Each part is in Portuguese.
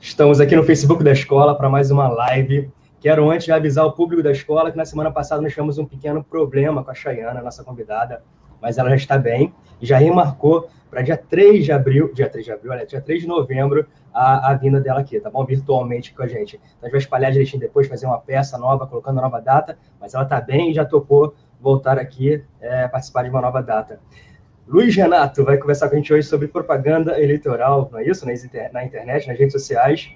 Estamos aqui no Facebook da escola para mais uma live. Quero antes avisar o público da escola que na semana passada nós tivemos um pequeno problema com a Chayana, nossa convidada, mas ela já está bem e já remarcou para dia 3 de abril, dia 3 de novembro, a vinda dela aqui, tá bom? Virtualmente com a gente. Então, a gente vai espalhar direitinho depois, fazer uma peça nova, colocando a nova data, mas ela está bem e já topou voltar aqui participar de uma nova data. Luiz Renato vai conversar com a gente hoje sobre propaganda eleitoral, não é isso? Na internet, nas redes sociais.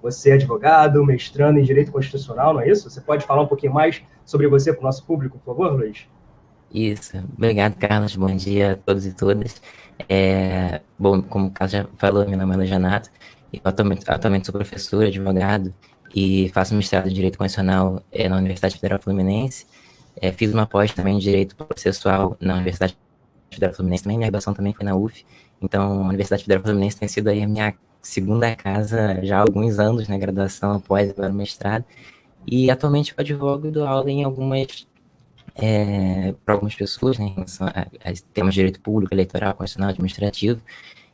Você é advogado, mestrando em Direito Constitucional, não é isso? Você pode falar um pouquinho mais sobre você para o nosso público, por favor, Luiz? Isso, obrigado, Carlos. Bom dia a todos e todas. Bom, como o Carlos já falou, meu nome é Luiz Renato, e atualmente sou professor, advogado, e faço mestrado em Direito Constitucional na Universidade Federal Fluminense. Fiz uma pós também em Direito Processual na Universidade Federal Fluminense, também minha graduação também foi na UF, então a Universidade Federal Fluminense tem sido aí a minha segunda casa já há alguns anos, na graduação, após agora o mestrado, e atualmente eu advogo e dou aula em para algumas pessoas, né, em relação a temas de direito público, eleitoral, constitucional, administrativo,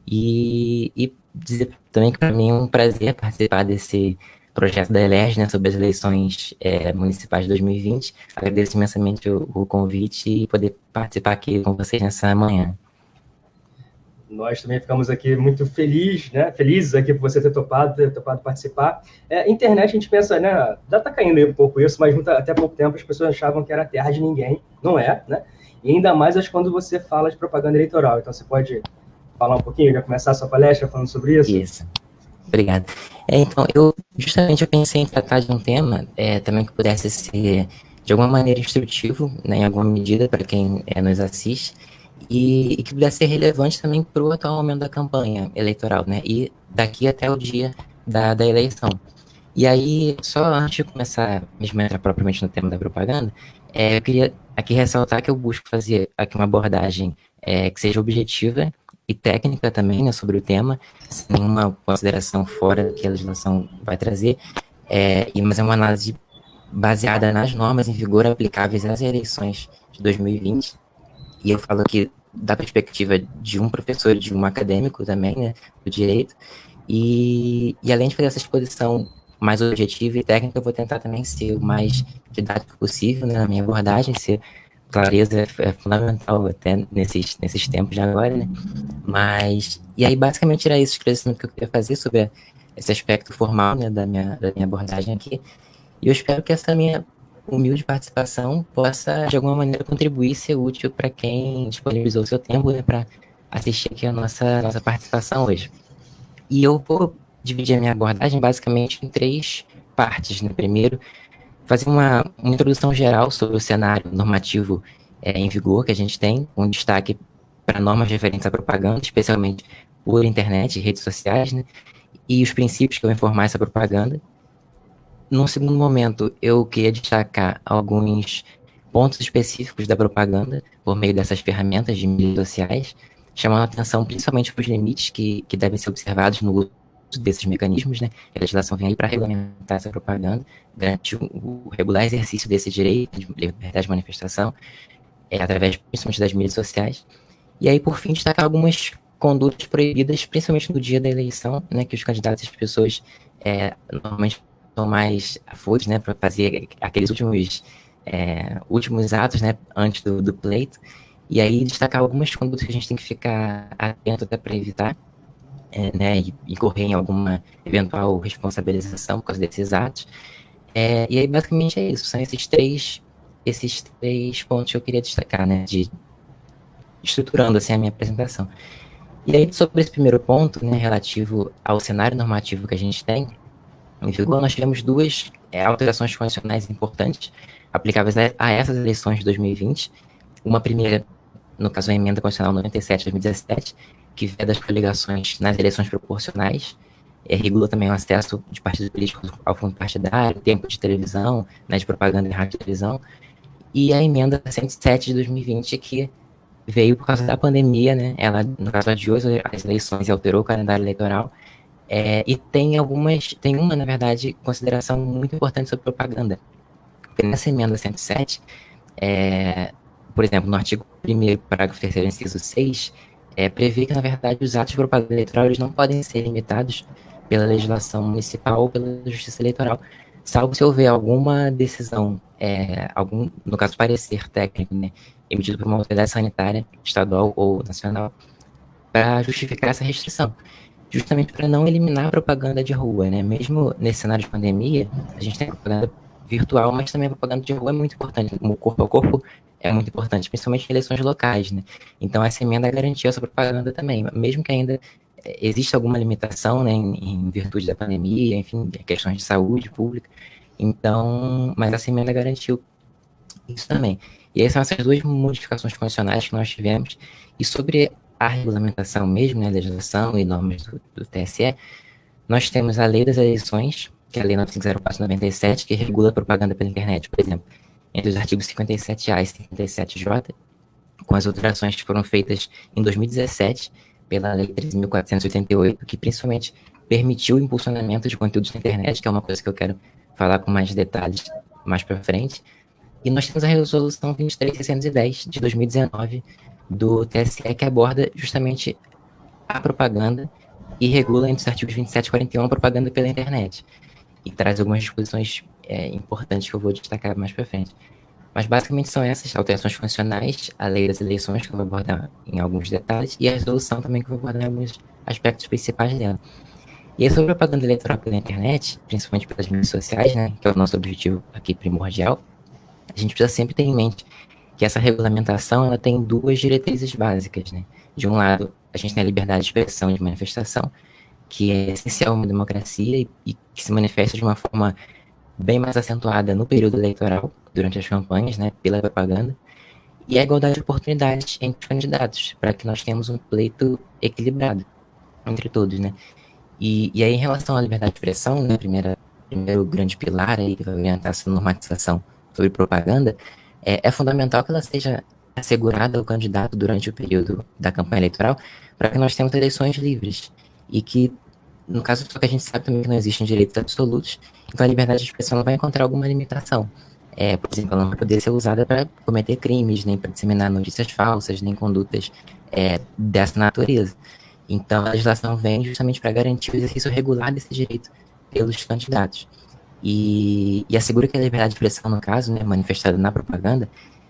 e dizer também que para mim é um prazer participar desse projeto da ELERJ, né, sobre as eleições municipais de 2020. Agradeço imensamente o convite e poder participar aqui com vocês nessa manhã. Nós também ficamos aqui muito felizes aqui por você ter topado participar. Internet, a gente pensa, né, já está caindo aí um pouco isso, mas até pouco tempo as pessoas achavam que era terra de ninguém, não é, né? E ainda mais quando você fala de propaganda eleitoral. Então, você pode falar um pouquinho, já começar a sua palestra falando sobre isso? Isso. Obrigado. Então, eu pensei em tratar de um tema também que pudesse ser, de alguma maneira, instrutivo, né, em alguma medida, para quem nos assiste, e que pudesse ser relevante também para o atual momento da campanha eleitoral, né, e daqui até o dia da eleição. E aí, só antes de começar mesmo a entrar propriamente no tema da propaganda, eu queria aqui ressaltar que eu busco fazer aqui uma abordagem que seja objetiva e técnica também, né, sobre o tema, sem nenhuma consideração fora do que a legislação vai trazer, mas é uma análise baseada nas normas em vigor aplicáveis às eleições de 2020. E eu falo aqui da perspectiva de um professor, de um acadêmico também, né, do direito, e além de fazer essa exposição mais objetiva e técnica, eu vou tentar também ser o mais didático possível, né, na minha abordagem, ser clareza é fundamental até nesses tempos de agora, né, e aí basicamente era isso o esclarecimento que eu queria fazer sobre esse aspecto formal, né, da minha abordagem aqui, e eu espero que essa minha humilde participação possa, de alguma maneira, contribuir e ser útil para quem disponibilizou o seu tempo, né, para assistir aqui a nossa participação hoje. E eu vou dividir a minha abordagem basicamente em 3 partes, né? Primeiro, fazer uma introdução geral sobre o cenário normativo em vigor que a gente tem, com destaque para normas referentes à propaganda, especialmente por internet e redes sociais, né? E os princípios que vão informar essa propaganda. Num segundo momento, eu queria destacar alguns pontos específicos da propaganda por meio dessas ferramentas de mídias sociais, chamando a atenção principalmente para os limites que devem ser observados no uso desses mecanismos, né? A legislação vem aí para regulamentar essa propaganda, garantir o regular exercício desse direito de liberdade de manifestação, através principalmente das mídias sociais. E aí, por fim, destacar algumas condutas proibidas, principalmente no dia da eleição, né, que os candidatos e as pessoas normalmente são mais afoitos, né, para fazer aqueles últimos atos, né, antes do pleito. E aí destacar algumas condutas que a gente tem que ficar atento até para evitar, né, e incorrer em alguma eventual responsabilização por causa desses atos. E aí basicamente é isso, são esses três pontos que eu queria destacar, né, estruturando assim a minha apresentação. E aí sobre esse primeiro ponto, né, relativo ao cenário normativo que a gente tem em vigor, nós tivemos 2 alterações constitucionais importantes aplicáveis a essas eleições de 2020. Uma primeira, no caso a emenda constitucional 97 de 2017, que veda as coligações nas eleições proporcionais, regula também o acesso de partidos políticos ao fundo partidário, tempo de televisão, né, de propaganda em rádio e televisão, e a emenda 107 de 2020, que veio por causa da pandemia, né? Ela, no caso de hoje, as eleições alterou o calendário eleitoral, e tem uma, na verdade, consideração muito importante sobre propaganda. Porque nessa emenda 107, por exemplo, no artigo 1º, parágrafo 3º, inciso 6, prevê que, na verdade, os atos de propaganda eleitoral eles não podem ser limitados pela legislação municipal ou pela justiça eleitoral, salvo se houver alguma decisão, no caso parecer técnico, né, emitido por uma autoridade sanitária estadual ou nacional, para justificar essa restrição, justamente para não eliminar a propaganda de rua, né? Mesmo nesse cenário de pandemia, a gente tem a propaganda virtual, mas também a propaganda de rua é muito importante. O corpo a corpo é muito importante, principalmente em eleições locais, né? Então essa emenda garantiu essa propaganda também, mesmo que ainda existe alguma limitação, né, em virtude da pandemia, enfim, questões de saúde pública. Então, mas essa emenda garantiu isso também. E aí são essas duas modificações constitucionais que nós tivemos. E sobre a regulamentação mesmo, né, legislação e normas do TSE, nós temos a Lei das Eleições, que é a Lei 9504/97, que regula a propaganda pela internet, por exemplo, entre os artigos 57A e 57J, com as alterações que foram feitas em 2017 pela Lei 13.488, que principalmente permitiu o impulsionamento de conteúdos na internet, que é uma coisa que eu quero falar com mais detalhes mais para frente. E nós temos a resolução 23.610 de 2019 do TSE, que aborda justamente a propaganda e regula entre os artigos 27 e 41 a propaganda pela internet. E traz algumas disposições importantes que eu vou destacar mais para frente. Mas basicamente são essas alterações funcionais, a lei das eleições, que eu vou abordar em alguns detalhes, e a resolução também, que eu vou abordar em alguns aspectos principais dela. E aí, sobre a propaganda eleitoral pela internet, principalmente pelas mídias sociais, né, que é o nosso objetivo aqui primordial, a gente precisa sempre ter em mente que essa regulamentação ela tem duas diretrizes básicas, né? De um lado, a gente tem a liberdade de expressão e de manifestação, que é essencial uma democracia e que se manifesta de uma forma bem mais acentuada no período eleitoral, durante as campanhas, né, pela propaganda, e a igualdade de oportunidades entre os candidatos, para que nós tenhamos um pleito equilibrado entre todos, né? E aí, em relação à liberdade de expressão, né, primeiro grande pilar aí que vai orientar essa normatização sobre propaganda, é fundamental que ela seja assegurada ao candidato durante o período da campanha eleitoral, para que nós tenhamos eleições livres, e que, no caso, só que a gente sabe também que não existem direitos absolutos, então a liberdade de expressão vai encontrar alguma limitação. Por exemplo, ela não vai poder ser usada para cometer crimes, nem para disseminar notícias falsas, nem condutas dessa natureza. Então, a legislação vem justamente para garantir o exercício regular desse direito pelos candidatos. E assegura que a liberdade de expressão, no caso, né, manifestada na propaganda,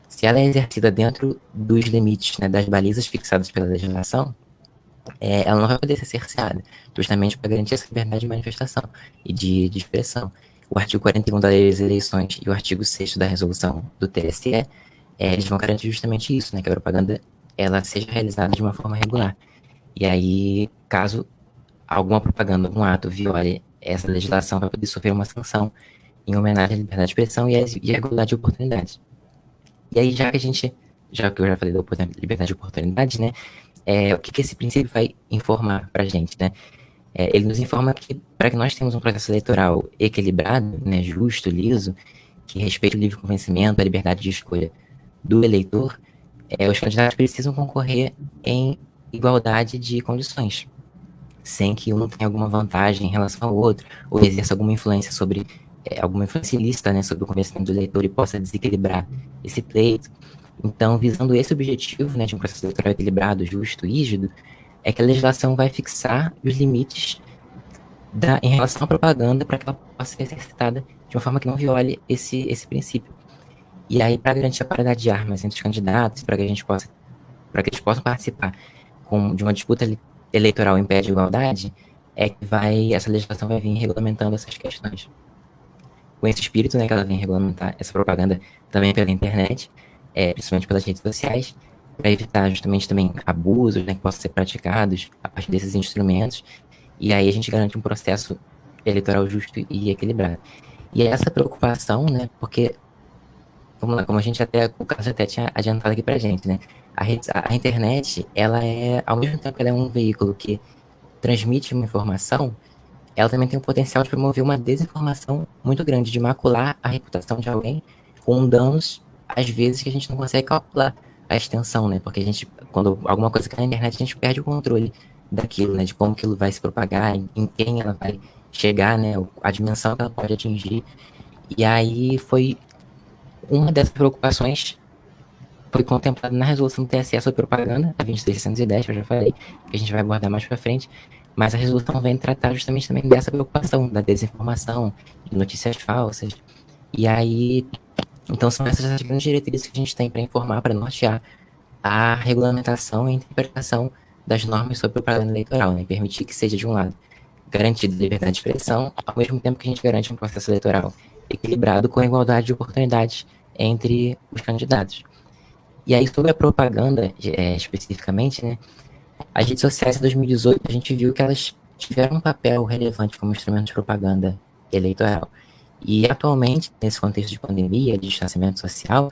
se ela é exercida dentro dos limites, né, das balizas fixadas pela legislação, ela não vai poder ser cerceada, justamente para garantir essa liberdade de manifestação e de expressão. O artigo 41 da Lei das Eleições e o artigo 6º da resolução do TSE, eles vão garantir justamente isso, né, que a propaganda ela seja realizada de uma forma regular. E aí, caso alguma propaganda, algum ato viole essa legislação, vai poder sofrer uma sanção em homenagem à liberdade de expressão e à igualdade de oportunidades. E aí, já que eu já falei da liberdade de oportunidades, né, o que esse princípio vai informar para a gente, né? Ele nos informa que, para que nós tenhamos um processo eleitoral equilibrado, né, justo, liso, que respeite o livre convencimento, a liberdade de escolha do eleitor, os candidatos precisam concorrer em igualdade de condições, sem que um tenha alguma vantagem em relação ao outro, ou exerça alguma influência alguma influência ilícita, né, sobre o convencimento do eleitor e possa desequilibrar esse pleito. Então, visando esse objetivo, né, de um processo eleitoral equilibrado, justo, rígido, é que a legislação vai fixar os limites em relação à propaganda para que ela possa ser exercitada de uma forma que não viole esse princípio. E aí, para garantir a paridade de armas entre os candidatos, para que eles possam participar de uma disputa eleitoral em pé de igualdade, essa legislação vai vir regulamentando essas questões. Com esse espírito, né, que ela vem regulamentar essa propaganda também pela internet, principalmente pelas redes sociais, para evitar justamente também abusos, né, que possam ser praticados a partir desses instrumentos, e aí a gente garante um processo eleitoral justo e equilibrado. E essa preocupação, né, porque, vamos lá, como o Carlos até tinha adiantado aqui pra gente, né, a internet, ao mesmo tempo que ela é um veículo que transmite uma informação, ela também tem o potencial de promover uma desinformação muito grande, de macular a reputação de alguém com danos, às vezes, que a gente não consegue calcular a extensão, né? Porque quando alguma coisa cai na internet, a gente perde o controle daquilo, né? De como aquilo vai se propagar, em quem ela vai chegar, né? A dimensão que ela pode atingir. E aí foi uma dessas preocupações foi contemplada na resolução do TSE sobre propaganda, a 23.610, que eu já falei, que a gente vai abordar mais pra frente, Mas a resolução vem tratar justamente também dessa preocupação, da desinformação, de notícias falsas. E aí, então são essas as grandes diretrizes que a gente tem para informar, para nortear a regulamentação e a interpretação das normas sobre propaganda eleitoral, né? Permitir que seja, de um lado, garantida a liberdade de expressão, ao mesmo tempo que a gente garante um processo eleitoral equilibrado com a igualdade de oportunidades entre os candidatos. E aí, sobre a propaganda, especificamente, né, as redes sociais em 2018, a gente viu que elas tiveram um papel relevante como instrumento de propaganda eleitoral. E atualmente, nesse contexto de pandemia, de distanciamento social,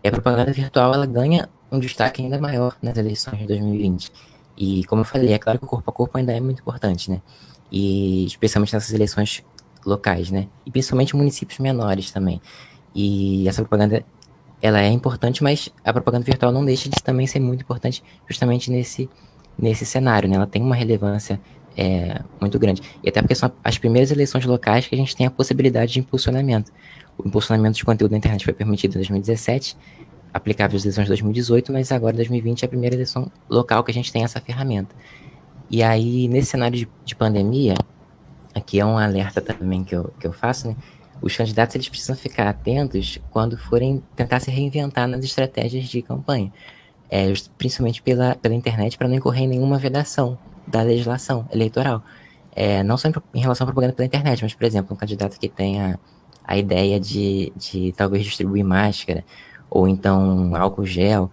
a propaganda virtual ela ganha um destaque ainda maior nas eleições de 2020. E como eu falei, é claro que o corpo a corpo ainda é muito importante, né? E especialmente nessas eleições locais, né? E principalmente em municípios menores também. E essa propaganda ela é importante, mas a propaganda virtual não deixa de também ser muito importante justamente nesse cenário, né? Ela tem uma relevância muito grande. E até porque são as primeiras eleições locais que a gente tem a possibilidade de impulsionamento. O impulsionamento de conteúdo na internet foi permitido em 2017, aplicável às eleições de 2018, mas agora 2020 é a primeira eleição local que a gente tem essa ferramenta. E aí, nesse cenário de pandemia, aqui é um alerta também que eu faço, né? Os candidatos eles precisam ficar atentos quando forem tentar se reinventar nas estratégias de campanha, principalmente pela internet, para não incorrer em nenhuma vedação da legislação eleitoral. Não só em relação à propaganda pela internet, mas, por exemplo, um candidato que tenha a ideia de talvez distribuir máscara ou então álcool gel,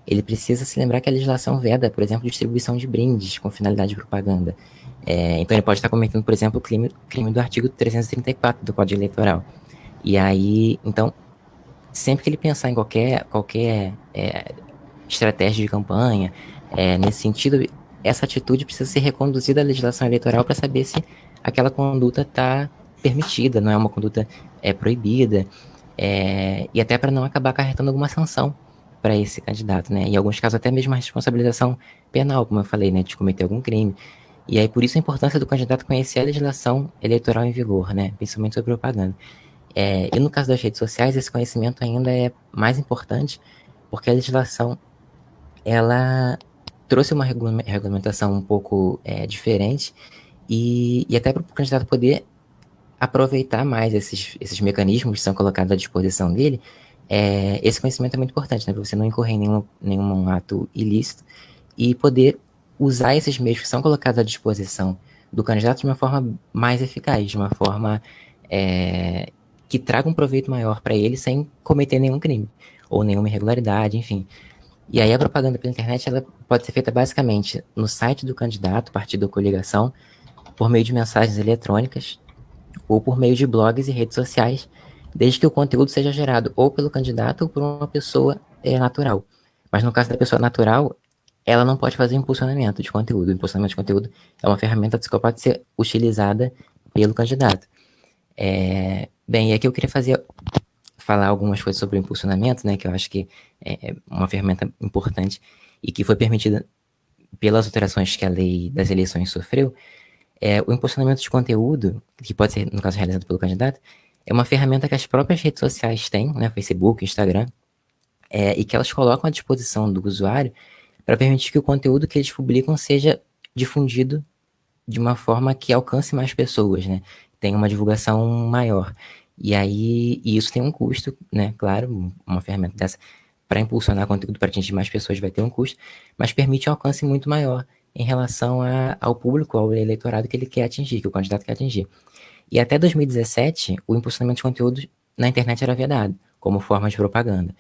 ele precisa se lembrar que a legislação veda, por exemplo, distribuição de brindes com finalidade de propaganda. Então ele pode estar cometendo, por exemplo, o crime do artigo 334 do Código Eleitoral. E aí, então, sempre que ele pensar em qualquer estratégia de campanha, nesse sentido, essa atitude precisa ser reconduzida à legislação eleitoral para saber se aquela conduta está permitida, não é uma conduta proibida, e até para não acabar acarretando alguma sanção para esse candidato, né? Em alguns casos, até mesmo a responsabilização penal, como eu falei, né? De cometer algum crime. E aí, por isso, a importância do candidato conhecer a legislação eleitoral em vigor, né? Principalmente sobre propaganda. E no caso das redes sociais, esse conhecimento ainda é mais importante, porque a legislação ela trouxe uma regulamentação um pouco diferente e até para o candidato poder aproveitar mais esses mecanismos que são colocados à disposição dele, esse conhecimento é muito importante, né? Para você não incorrer em nenhum ato ilícito e poder usar esses meios que são colocados à disposição do candidato de uma forma mais eficaz, de uma forma que traga um proveito maior para ele sem cometer nenhum crime ou nenhuma irregularidade, enfim. E aí a propaganda pela internet ela pode ser feita basicamente no site do candidato, partido ou coligação, por meio de mensagens eletrônicas ou por meio de blogs e redes sociais, desde que o conteúdo seja gerado ou pelo candidato ou por uma pessoa natural. Mas no caso da pessoa natural, ela não pode fazer impulsionamento de conteúdo. O impulsionamento de conteúdo é uma ferramenta que só pode ser utilizada pelo candidato. Bem, e aqui eu queria falar algumas coisas sobre o impulsionamento, né, que eu acho que é uma ferramenta importante e que foi permitida pelas alterações que a lei das eleições sofreu. O impulsionamento de conteúdo, que pode ser, no caso, realizado pelo candidato, é uma ferramenta que as próprias redes sociais têm, né, Facebook, Instagram, e que elas colocam à disposição do usuário para permitir que o conteúdo que eles publicam seja difundido de uma forma que alcance mais pessoas, né? Tenha uma divulgação maior. E aí, isso tem um custo, né? Claro, uma ferramenta dessa para impulsionar conteúdo para atingir mais pessoas vai ter um custo, mas permite um alcance muito maior em relação ao público, ao eleitorado que ele quer atingir, que o candidato quer atingir. E até 2017, o impulsionamento de conteúdo na internet era vedado, como forma de propaganda.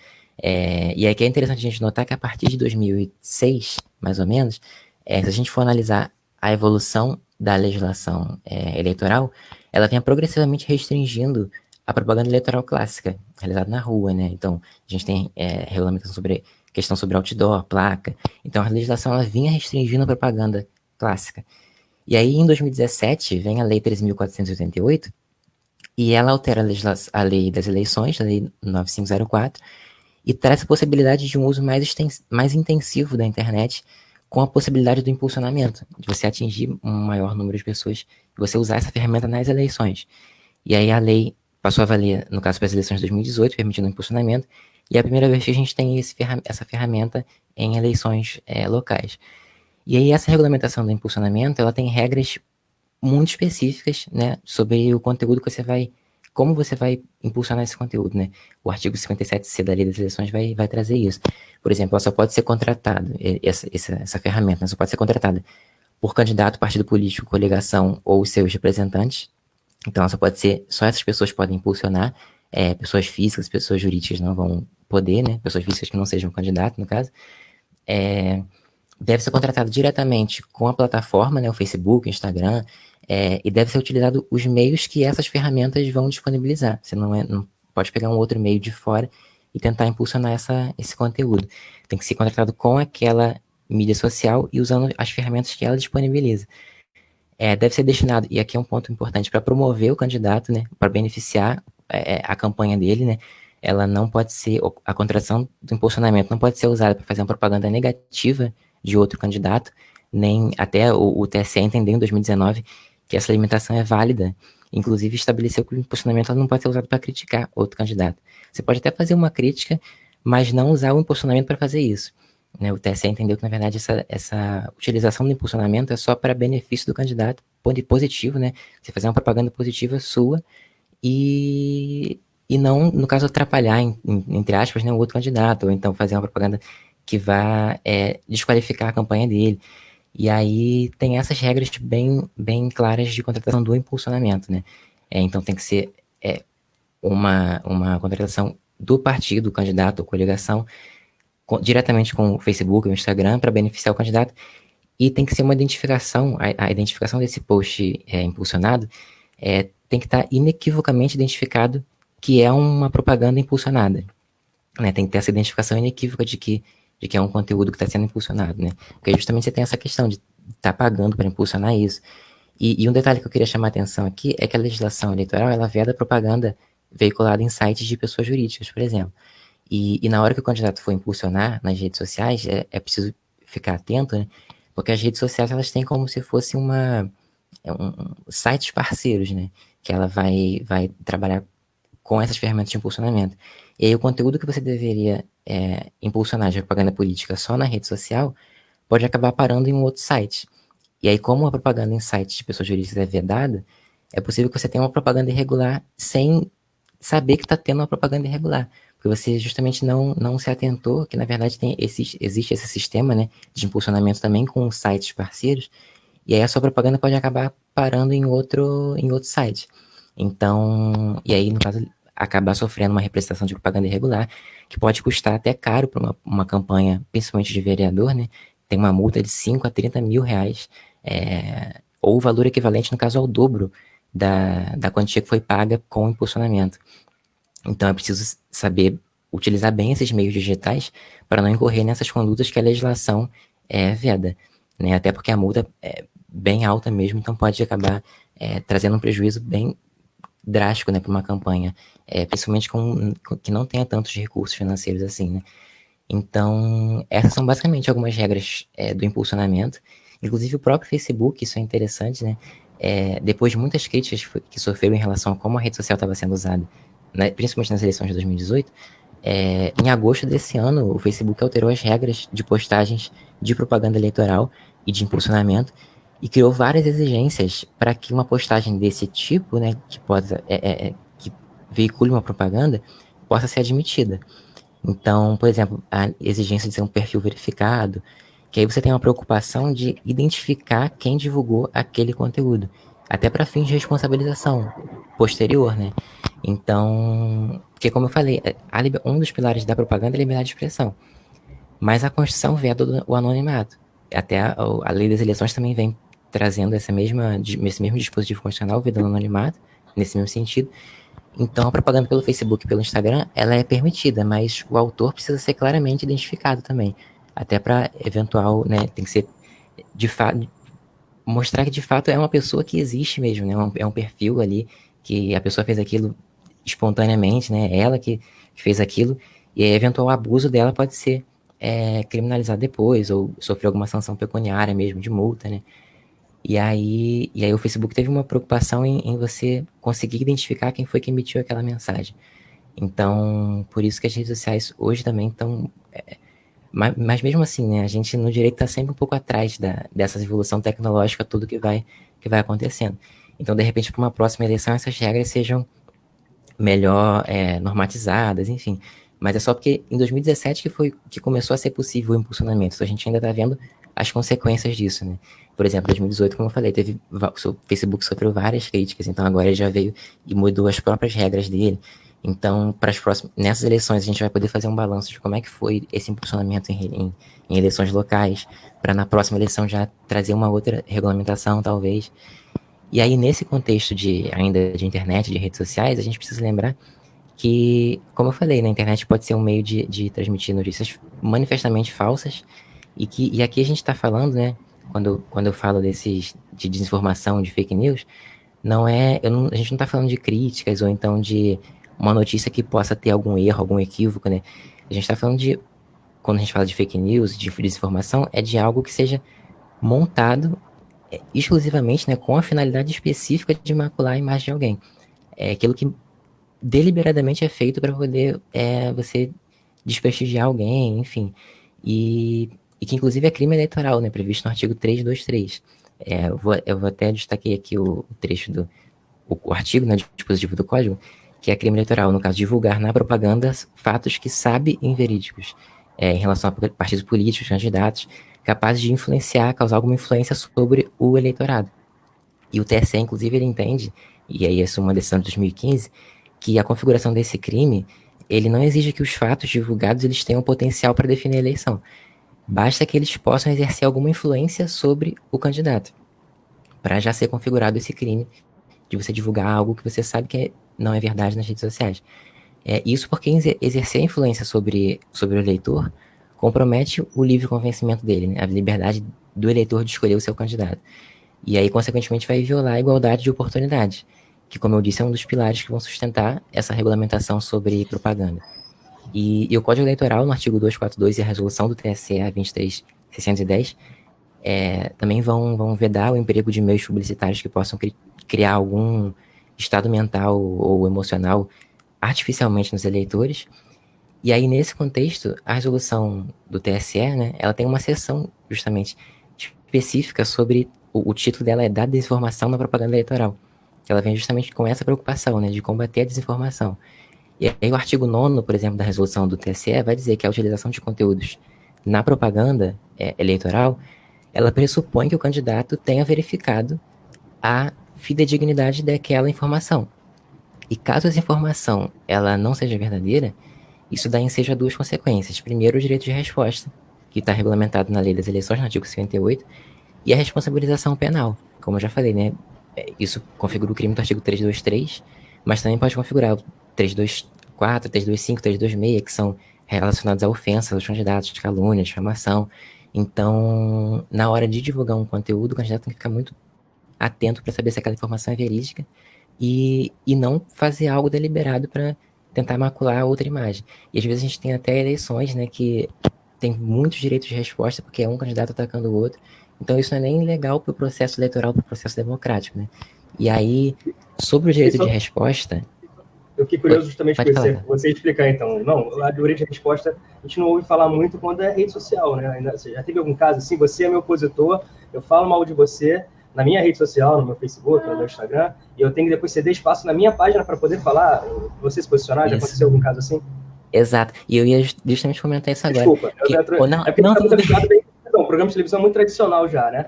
E aqui é interessante a gente notar que a partir de 2006, mais ou menos, se a gente for analisar a evolução da legislação eleitoral, ela vinha progressivamente restringindo a propaganda eleitoral clássica, realizada na rua, né? Então, a gente tem regulamentação sobre questão sobre outdoor, placa. Então, a legislação ela vinha restringindo a propaganda clássica. E aí, em 2017, vem a Lei 3.488, e ela altera a lei das eleições, a Lei 9504, e traz a possibilidade de um uso mais intensivo da internet, com a possibilidade do impulsionamento, de você atingir um maior número de pessoas, de você usar essa ferramenta nas eleições. E aí a lei passou a valer, no caso, para as eleições de 2018, permitindo o impulsionamento, e é a primeira vez que a gente tem essa ferramenta em eleições locais. E aí essa regulamentação do impulsionamento, ela tem regras muito específicas, né, sobre o conteúdo que você vai, como você vai impulsionar esse conteúdo, né? O artigo 57C da Lei das Eleições vai trazer isso. Por exemplo, ela só pode ser contratada, essa ferramenta, né, só pode ser contratada por candidato, partido político, coligação ou seus representantes. Então, ela só pode ser, só essas pessoas podem impulsionar, pessoas físicas, pessoas jurídicas não vão poder, né? Pessoas físicas que não sejam candidato, no caso. Deve ser contratado diretamente com a plataforma, né, o Facebook, o Instagram, e deve ser utilizado os meios que essas ferramentas vão disponibilizar. Você não pode pegar um outro meio de fora e tentar impulsionar esse conteúdo. Tem que ser contratado com aquela mídia social e usando as ferramentas que ela disponibiliza. Deve ser destinado, e aqui é um ponto importante, para promover o candidato, né, para beneficiar a campanha dele, né, ela não pode ser, a contratação do impulsionamento não pode ser usada para fazer uma propaganda negativa de outro candidato, nem até o TSE entendeu em 2019 que essa limitação é válida, inclusive estabeleceu que o impulsionamento não pode ser usado para criticar outro candidato. Você pode até fazer uma crítica, mas não usar o impulsionamento para fazer isso. Né, o TSE entendeu que, na verdade, essa utilização do impulsionamento é só para benefício do candidato, positivo, né? Você fazer uma propaganda positiva sua e não, no caso, atrapalhar, entre aspas, né, o outro candidato, ou então fazer uma propaganda que vá desqualificar a campanha dele. E aí tem essas regras bem claras de contratação do impulsionamento, né? Então tem que ser uma contratação do partido, do candidato ou coligação, diretamente com o Facebook ou o Instagram para beneficiar o candidato, e tem que ser uma identificação, a identificação desse post impulsionado tem que estar inequivocamente identificado que é uma propaganda impulsionada, né? Tem que ter essa identificação inequívoca de que é um conteúdo que está sendo impulsionado, né? Porque justamente você tem essa questão de estar pagando para impulsionar isso. E um detalhe que eu queria chamar a atenção aqui é que a legislação eleitoral, ela veda propaganda veiculada em sites de pessoas jurídicas, por exemplo. E na hora que o candidato for impulsionar nas redes sociais, é preciso ficar atento, né? Porque as redes sociais, elas têm como se fosse sites parceiros, né? Que ela vai trabalhar com essas ferramentas de impulsionamento. E aí o conteúdo que você deveria impulsionar de propaganda política só na rede social pode acabar parando em um outro site. E aí, como a propaganda em sites de pessoas jurídicas é vedada, é possível que você tenha uma propaganda irregular sem saber que está tendo uma propaganda irregular. Porque você justamente não se atentou que, na verdade, existe esse sistema, né, de impulsionamento também com sites parceiros, e aí a sua propaganda pode acabar parando em outro site. Então, e aí, no caso, acabar sofrendo uma representação de propaganda irregular, que pode custar até caro para uma campanha, principalmente de vereador, né? Tem uma multa de 5 a 30 mil reais, ou o valor equivalente, no caso, ao dobro da quantia que foi paga com o impulsionamento. Então é preciso saber utilizar bem esses meios digitais para não incorrer nessas condutas que a legislação veda, né? Até porque a multa é bem alta mesmo, então pode acabar trazendo um prejuízo bem drástico, né, para uma campanha, principalmente que não tenha tantos recursos financeiros assim, né? Então, essas são basicamente algumas regras do impulsionamento. Inclusive o próprio Facebook, isso é interessante, né? Depois de muitas críticas que sofreu em relação a como a rede social estava sendo usada, né, principalmente nas eleições de 2018, em agosto desse ano, o Facebook alterou as regras de postagens de propaganda eleitoral e de impulsionamento e criou várias exigências para que uma postagem desse tipo, né, que veicule uma propaganda, possa ser admitida. Então, por exemplo, a exigência de ser um perfil verificado, que aí você tem uma preocupação de identificar quem divulgou aquele conteúdo, até para fins de responsabilização posterior, né? Então, porque como eu falei, um dos pilares da propaganda é a liberdade de expressão, mas a Constituição veda o anonimato. Até a lei das eleições também vem trazendo esse mesmo dispositivo constitucional, vedando o anonimato, nesse mesmo sentido. Então, a propaganda pelo Facebook e pelo Instagram, ela é permitida, mas o autor precisa ser claramente identificado também. Até para eventual, né, tem que ser, de fato, mostrar que de fato é uma pessoa que existe mesmo, né, é um perfil ali, que a pessoa fez aquilo espontaneamente, né, ela que fez aquilo, e aí, eventual abuso dela pode ser criminalizado depois, ou sofrer alguma sanção pecuniária mesmo, de multa, né. E aí o Facebook teve uma preocupação em você conseguir identificar quem foi que emitiu aquela mensagem. Então, por isso que as redes sociais hoje também estão Mas mesmo assim, né, a gente no direito está sempre um pouco atrás dessa evolução tecnológica, tudo que vai acontecendo. Então, de repente, para uma próxima eleição, essas regras sejam melhor normatizadas, enfim. Mas é só porque em 2017 que começou a ser possível o impulsionamento. Então a gente ainda está vendo as consequências disso, né? Por exemplo, em 2018, como eu falei, o Facebook sofreu várias críticas, então agora ele já veio e mudou as próprias regras dele. Então, nessas eleições, a gente vai poder fazer um balanço de como é que foi esse impulsionamento em eleições locais, para na próxima eleição já trazer uma outra regulamentação, talvez. E aí, nesse contexto ainda de internet, de redes sociais, a gente precisa lembrar que, como eu falei, né, a internet pode ser um meio de transmitir notícias manifestamente falsas, e aqui a gente está falando, né, quando eu falo de desinformação, de fake news, a gente não está falando de críticas ou então de uma notícia que possa ter algum erro, algum equívoco, né? A gente está falando quando a gente fala de fake news, de desinformação, é de algo que seja montado exclusivamente, né, com a finalidade específica de macular a imagem de alguém. É aquilo que deliberadamente é feito para poder você desprestigiar alguém, enfim. E que inclusive é crime eleitoral, né, previsto no artigo 323. Eu vou até destaquei aqui o trecho o artigo, né, dispositivo do código, que é crime eleitoral, no caso, divulgar na propaganda fatos que sabe inverídicos, em relação a partidos políticos, candidatos, capazes de influenciar, causar alguma influência sobre o eleitorado. E o TSE, inclusive, ele entende, e aí essa é uma decisão de 2015, que a configuração desse crime, ele não exige que os fatos divulgados eles tenham potencial para definir a eleição. Basta que eles possam exercer alguma influência sobre o candidato, para já ser configurado esse crime de você divulgar algo que você sabe que não é verdade nas redes sociais. Isso porque exercer influência sobre o eleitor compromete o livre convencimento dele, né? A liberdade do eleitor de escolher o seu candidato. E aí, consequentemente, vai violar a igualdade de oportunidades, que, como eu disse, é um dos pilares que vão sustentar essa regulamentação sobre propaganda. E o Código Eleitoral, no artigo 242 e a resolução do TSE 23610, também vão vedar o emprego de meios publicitários que possam criar algum estado mental ou emocional artificialmente nos eleitores. E aí, nesse contexto, a resolução do TSE, né, ela tem uma seção justamente específica sobre o título dela é da desinformação na propaganda eleitoral. Ela vem justamente com essa preocupação, né, de combater a desinformação. E aí o artigo 9º, por exemplo, da resolução do TSE vai dizer que a utilização de conteúdos na propaganda eleitoral, ela pressupõe que o candidato tenha verificado a fidedignidade daquela informação. E caso essa informação ela não seja verdadeira, isso dá ensejo a duas consequências. Primeiro, o direito de resposta, que está regulamentado na Lei das Eleições, no artigo 58, e a responsabilização penal. Como eu já falei, né? Isso configura o crime do artigo 323, mas também pode configurar o 324, 325, 326, que são relacionados à ofensa aos candidatos, de calúnia, difamação. Então, na hora de divulgar um conteúdo, o candidato tem que ficar muito atento para saber se aquela informação é verídica e não fazer algo deliberado para tentar macular outra imagem. E às vezes a gente tem até eleições, né, que tem muitos direitos de resposta, porque é um candidato atacando o outro. Então isso não é nem legal para o processo eleitoral, para o processo democrático, né? E aí, sobre o direito de resposta... Eu fiquei curioso justamente com você explicar, então. Não, a direito de resposta a gente não ouve falar muito quando é rede social, né? Você já teve algum caso assim? Você é meu opositor, eu falo mal de você na minha rede social, no meu Facebook, no meu Instagram, e eu tenho que depois ceder espaço na minha página para poder falar, você se posicionar? Já aconteceu algum caso assim? Exato. E eu ia justamente comentar isso agora. Desculpa. É porque o programa de televisão é muito tradicional já, né?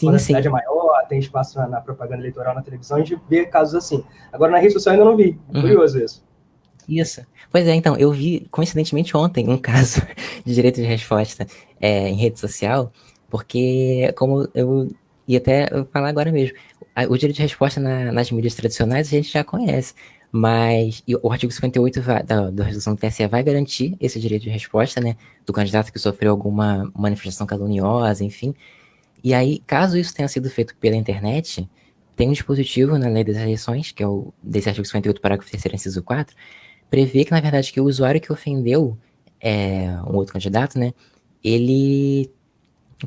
Quando a cidade é maior, tem espaço na propaganda eleitoral na televisão, a gente vê casos assim. Agora, na rede social ainda não vi. Curioso isso. Isso. Pois é, então, eu vi, coincidentemente, ontem um caso de direito de resposta em rede social, porque, como eu ia até falar agora mesmo, o direito de resposta nas mídias tradicionais a gente já conhece, mas o artigo 58 da resolução do TSE vai garantir esse direito de resposta, né, do candidato que sofreu alguma manifestação caluniosa, enfim. E aí, caso isso tenha sido feito pela internet, tem um dispositivo na lei das eleições, que é desse artigo 58, parágrafo 3º, inciso 4, prevê que, na verdade, que o usuário que ofendeu um outro candidato, né, ele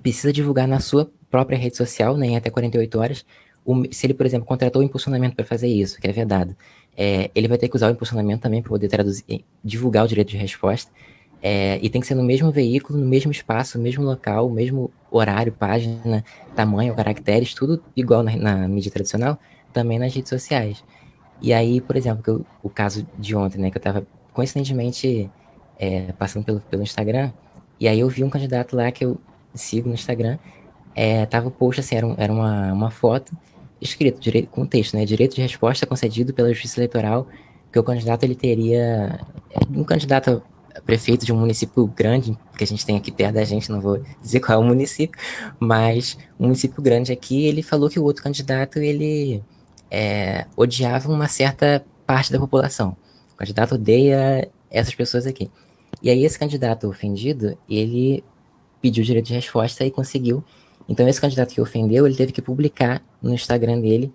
precisa divulgar na sua própria rede social, né, em até 48 horas, se ele, por exemplo, contratou o impulsionamento para fazer isso, que é vedado, ele vai ter que usar o impulsionamento também para poder divulgar o direito de resposta, E tem que ser no mesmo veículo, no mesmo espaço, no mesmo local, mesmo horário, página, tamanho, caracteres, tudo igual na mídia tradicional, também nas redes sociais. E aí, por exemplo, o caso de ontem, né, que eu tava coincidentemente passando pelo Instagram, e aí eu vi um candidato lá que eu sigo no Instagram, tava o post assim, era uma foto escrito com texto, né, direito de resposta concedido pela Justiça Eleitoral, que o candidato ele teria, um candidato a prefeito de um município grande, que a gente tem aqui perto da gente, não vou dizer qual é o município, mas um município grande aqui, ele falou que o outro candidato, ele odiava uma certa parte da população. O candidato odeia essas pessoas aqui. E aí esse candidato ofendido, ele pediu direito de resposta e conseguiu. Então esse candidato que ofendeu, ele teve que publicar no Instagram dele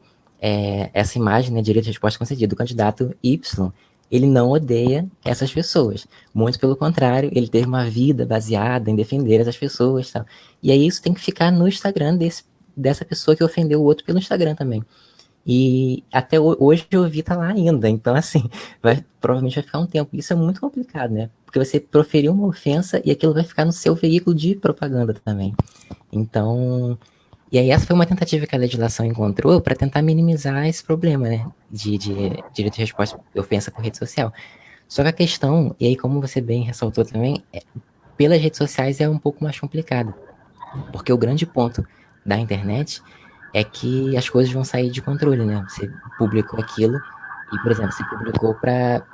essa imagem, né, direito de resposta concedido. O candidato Y, ele não odeia essas pessoas. Muito pelo contrário, ele teve uma vida baseada em defender essas pessoas, tal. E aí isso tem que ficar no Instagram dessa pessoa que ofendeu o outro pelo Instagram também. E até hoje eu vi tá lá ainda. Então, assim, provavelmente vai ficar um tempo. Isso é muito complicado, né? Porque você proferiu uma ofensa e aquilo vai ficar no seu veículo de propaganda também. Então, e aí essa foi uma tentativa que a legislação encontrou para tentar minimizar esse problema, né? De direito de resposta de ofensa por rede social. Só que a questão, e aí como você bem ressaltou também, pelas redes sociais é um pouco mais complicado. Porque o grande ponto da internet é que as coisas vão sair de controle, né? Você publicou aquilo e, por exemplo, você publicou para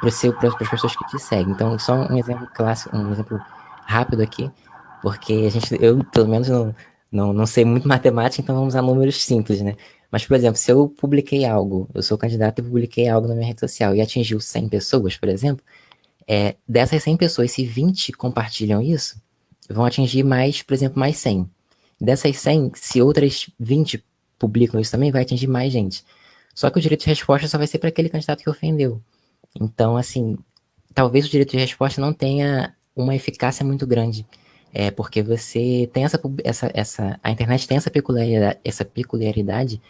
as pessoas que te seguem. Então, só um exemplo clássico, um exemplo rápido aqui, porque eu pelo menos não sei muito matemática, então vamos usar números simples, né? Mas, por exemplo, se eu publiquei algo, eu sou candidato e publiquei algo na minha rede social e atingiu 100 pessoas, por exemplo, dessas 100 pessoas, se 20 compartilham isso, vão atingir mais, por exemplo, mais 100. Dessas 100, se outras 20 publicam isso também, vai atingir mais gente. Só que o direito de resposta só vai ser para aquele candidato que ofendeu. Então, assim, talvez o direito de resposta não tenha uma eficácia muito grande. Porque você tem a internet tem essa peculiaridade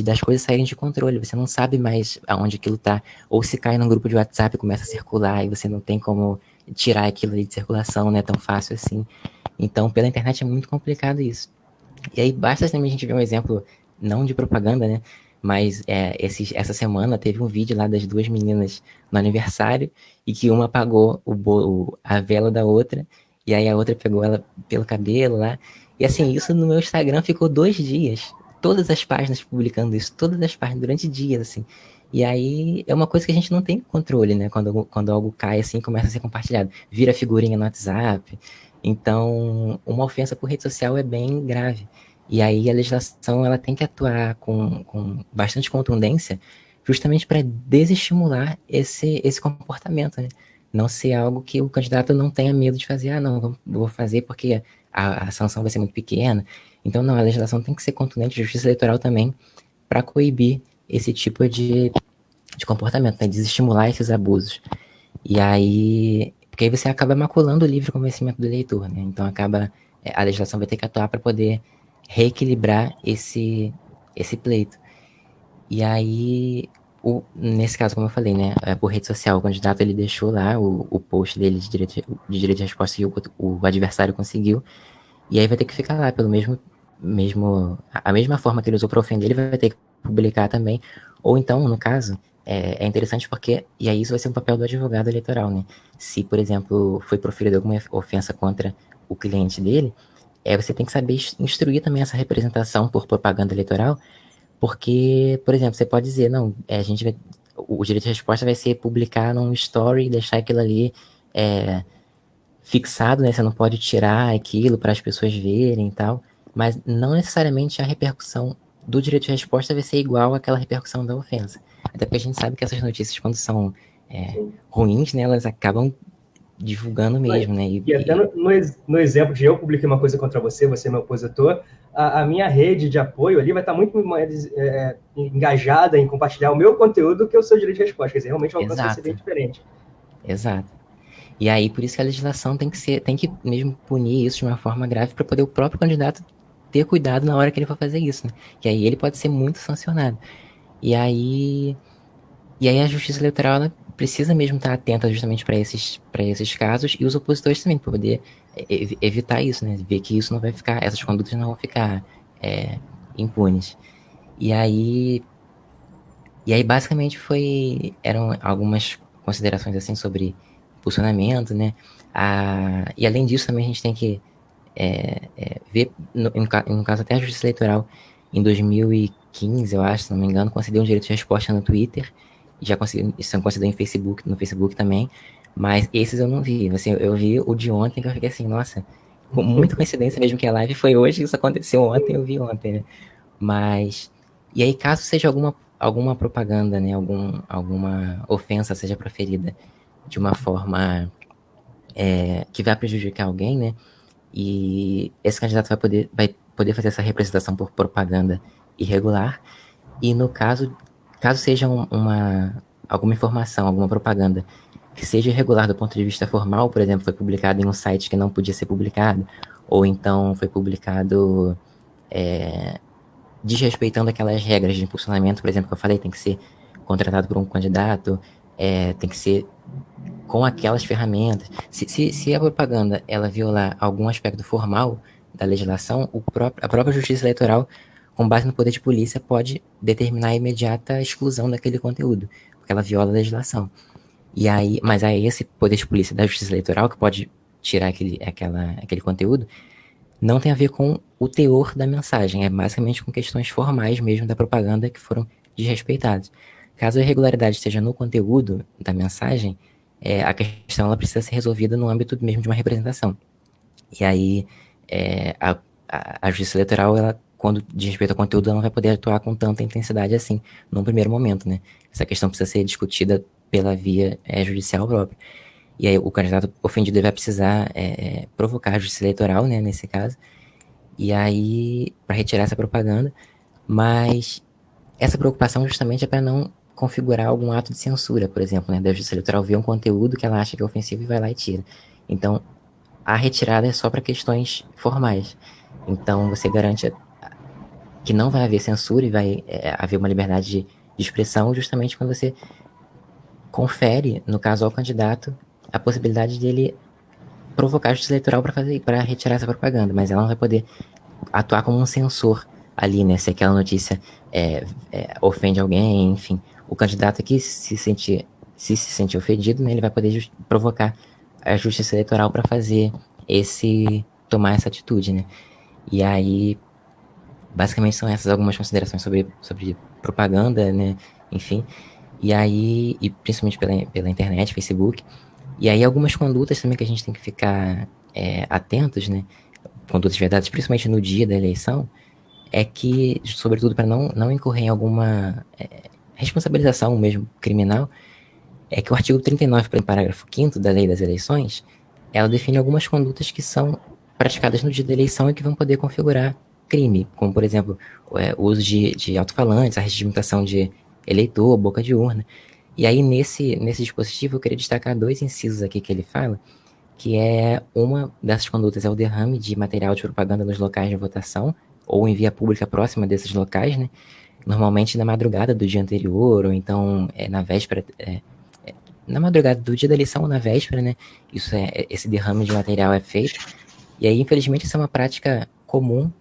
das coisas saírem de controle. Você não sabe mais aonde aquilo tá. Ou se cai num grupo de WhatsApp e começa a circular e você não tem como tirar aquilo ali de circulação, não é tão fácil assim. Então, pela internet é muito complicado isso. E aí basta também a gente ver um exemplo, não de propaganda, né? Mas essa semana teve um vídeo lá das duas meninas no aniversário e que uma apagou a vela da outra e aí a outra pegou ela pelo cabelo lá. E assim, isso no meu Instagram ficou 2 dias. Todas as páginas publicando isso, todas as páginas, durante dias, assim. E aí é uma coisa que a gente não tem controle, né? Quando algo cai assim, começa a ser compartilhado. Vira figurinha no WhatsApp. Então, uma ofensa por rede social é bem grave. E aí a legislação ela tem que atuar com bastante contundência, justamente para desestimular esse comportamento, né? Não ser algo que o candidato não tenha medo de fazer. Ah, não, vou fazer porque a sanção vai ser muito pequena. Então, não, a legislação tem que ser contundente, a justiça eleitoral também, para coibir esse tipo de comportamento, né? Desestimular esses abusos. E aí, porque aí você acaba maculando o livre convencimento do eleitor, né? Então a legislação vai ter que atuar para poder reequilibrar esse pleito. E aí, nesse caso, como eu falei, né, por rede social, o candidato ele deixou lá o post dele de direito de resposta que o adversário conseguiu, e aí vai ter que ficar lá pelo a mesma forma que ele usou para ofender, ele vai ter que publicar também. Ou então, no caso, é interessante porque, e aí isso vai ser um papel do advogado eleitoral, né? Se, por exemplo, foi proferida alguma ofensa contra o cliente dele, você tem que saber instruir também essa representação por propaganda eleitoral, porque, por exemplo, você pode dizer, não, o direito de resposta vai ser publicar num story e deixar aquilo ali fixado, né? Você não pode tirar aquilo para as pessoas verem e tal, mas não necessariamente a repercussão do direito de resposta vai ser igual àquela repercussão da ofensa. Até porque a gente sabe que essas notícias, quando são ruins, né, elas acabam divulgando mesmo, né? E até no exemplo de eu publiquei uma coisa contra você, você é meu opositor, a minha rede de apoio ali vai estar muito mais engajada em compartilhar o meu conteúdo que o seu direito de resposta. Quer dizer, realmente o alcance vai ser bem diferente. Exato. E aí, por isso que a legislação tem que mesmo punir isso de uma forma grave para poder o próprio candidato ter cuidado na hora que ele for fazer isso, né? Que aí ele pode ser muito sancionado. E aí a Justiça Eleitoral, ela precisa mesmo estar atenta justamente para esses casos, e os opositores também, para poder evitar isso, né? Ver que isso não vai ficar, essas condutas não vão ficar impunes. E aí, basicamente, eram algumas considerações assim sobre posicionamento, né? E além disso, também a gente tem que ver, no caso até a Justiça Eleitoral, em 2015, eu acho, se não me engano, concedeu um direito de resposta no Twitter, já conseguiu, isso concedeu no Facebook também, mas esses eu não vi. Assim, eu vi o de ontem, que eu fiquei assim, nossa, com muita coincidência mesmo que a live foi hoje, isso aconteceu ontem, eu vi ontem, né? Mas, e aí caso seja alguma propaganda, né, alguma ofensa seja proferida de uma forma que vai prejudicar alguém, né, e esse candidato vai poder fazer essa representação por propaganda irregular, e no caso seja alguma informação, alguma propaganda que seja irregular do ponto de vista formal, por exemplo, foi publicado em um site que não podia ser publicado, ou então foi publicado desrespeitando aquelas regras de impulsionamento, por exemplo, que eu falei, tem que ser contratado por um candidato, tem que ser com aquelas ferramentas. Se a propaganda ela violar algum aspecto formal da legislação, a própria Justiça Eleitoral, com base no poder de polícia, pode determinar a imediata exclusão daquele conteúdo, porque ela viola a legislação. Mas aí esse poder de polícia da Justiça Eleitoral, que pode tirar aquele conteúdo, não tem a ver com o teor da mensagem, é basicamente com questões formais mesmo da propaganda que foram desrespeitadas. Caso a irregularidade esteja no conteúdo da mensagem, a questão ela precisa ser resolvida no âmbito mesmo de uma representação. E aí, a Justiça Eleitoral, ela, quando diz respeito ao conteúdo, ela não vai poder atuar com tanta intensidade assim, num primeiro momento, né? Essa questão precisa ser discutida pela via judicial própria. E aí o candidato ofendido vai precisar provocar a Justiça Eleitoral, né, nesse caso, e aí para retirar essa propaganda, mas essa preocupação justamente é para não configurar algum ato de censura, por exemplo, né, da Justiça Eleitoral ver um conteúdo que ela acha que é ofensivo e vai lá e tira. Então, a retirada é só para questões formais. Então, você garante que não vai haver censura e vai haver uma liberdade de expressão justamente quando você confere, no caso ao candidato, a possibilidade dele provocar a Justiça Eleitoral para retirar essa propaganda, mas ela não vai poder atuar como um censor ali, né? Se aquela notícia ofende alguém, enfim. O candidato que se sentir ofendido, né, ele vai poder provocar a Justiça Eleitoral para tomar essa atitude, né? E aí, basicamente são essas algumas considerações sobre propaganda, né? Enfim. E aí, e principalmente pela internet, Facebook. E aí algumas condutas também que a gente tem que ficar atentos, né? Condutas vedadas, principalmente no dia da eleição, é que, sobretudo para não incorrer em alguma responsabilização mesmo criminal, é que o artigo 39, parágrafo 5º da Lei das Eleições, ela define algumas condutas que são praticadas no dia da eleição e que vão poder configurar crime, como, por exemplo, o uso de alto-falantes, a regimentação de eleitor, boca de urna. E aí, nesse dispositivo, eu queria destacar 2 incisos aqui que ele fala, que uma dessas condutas é o derrame de material de propaganda nos locais de votação, ou em via pública próxima desses locais, né? Normalmente na madrugada do dia anterior, ou então na véspera, na madrugada do dia da eleição ou na véspera, né? Esse derrame de material é feito. E aí, infelizmente, isso é uma prática comum,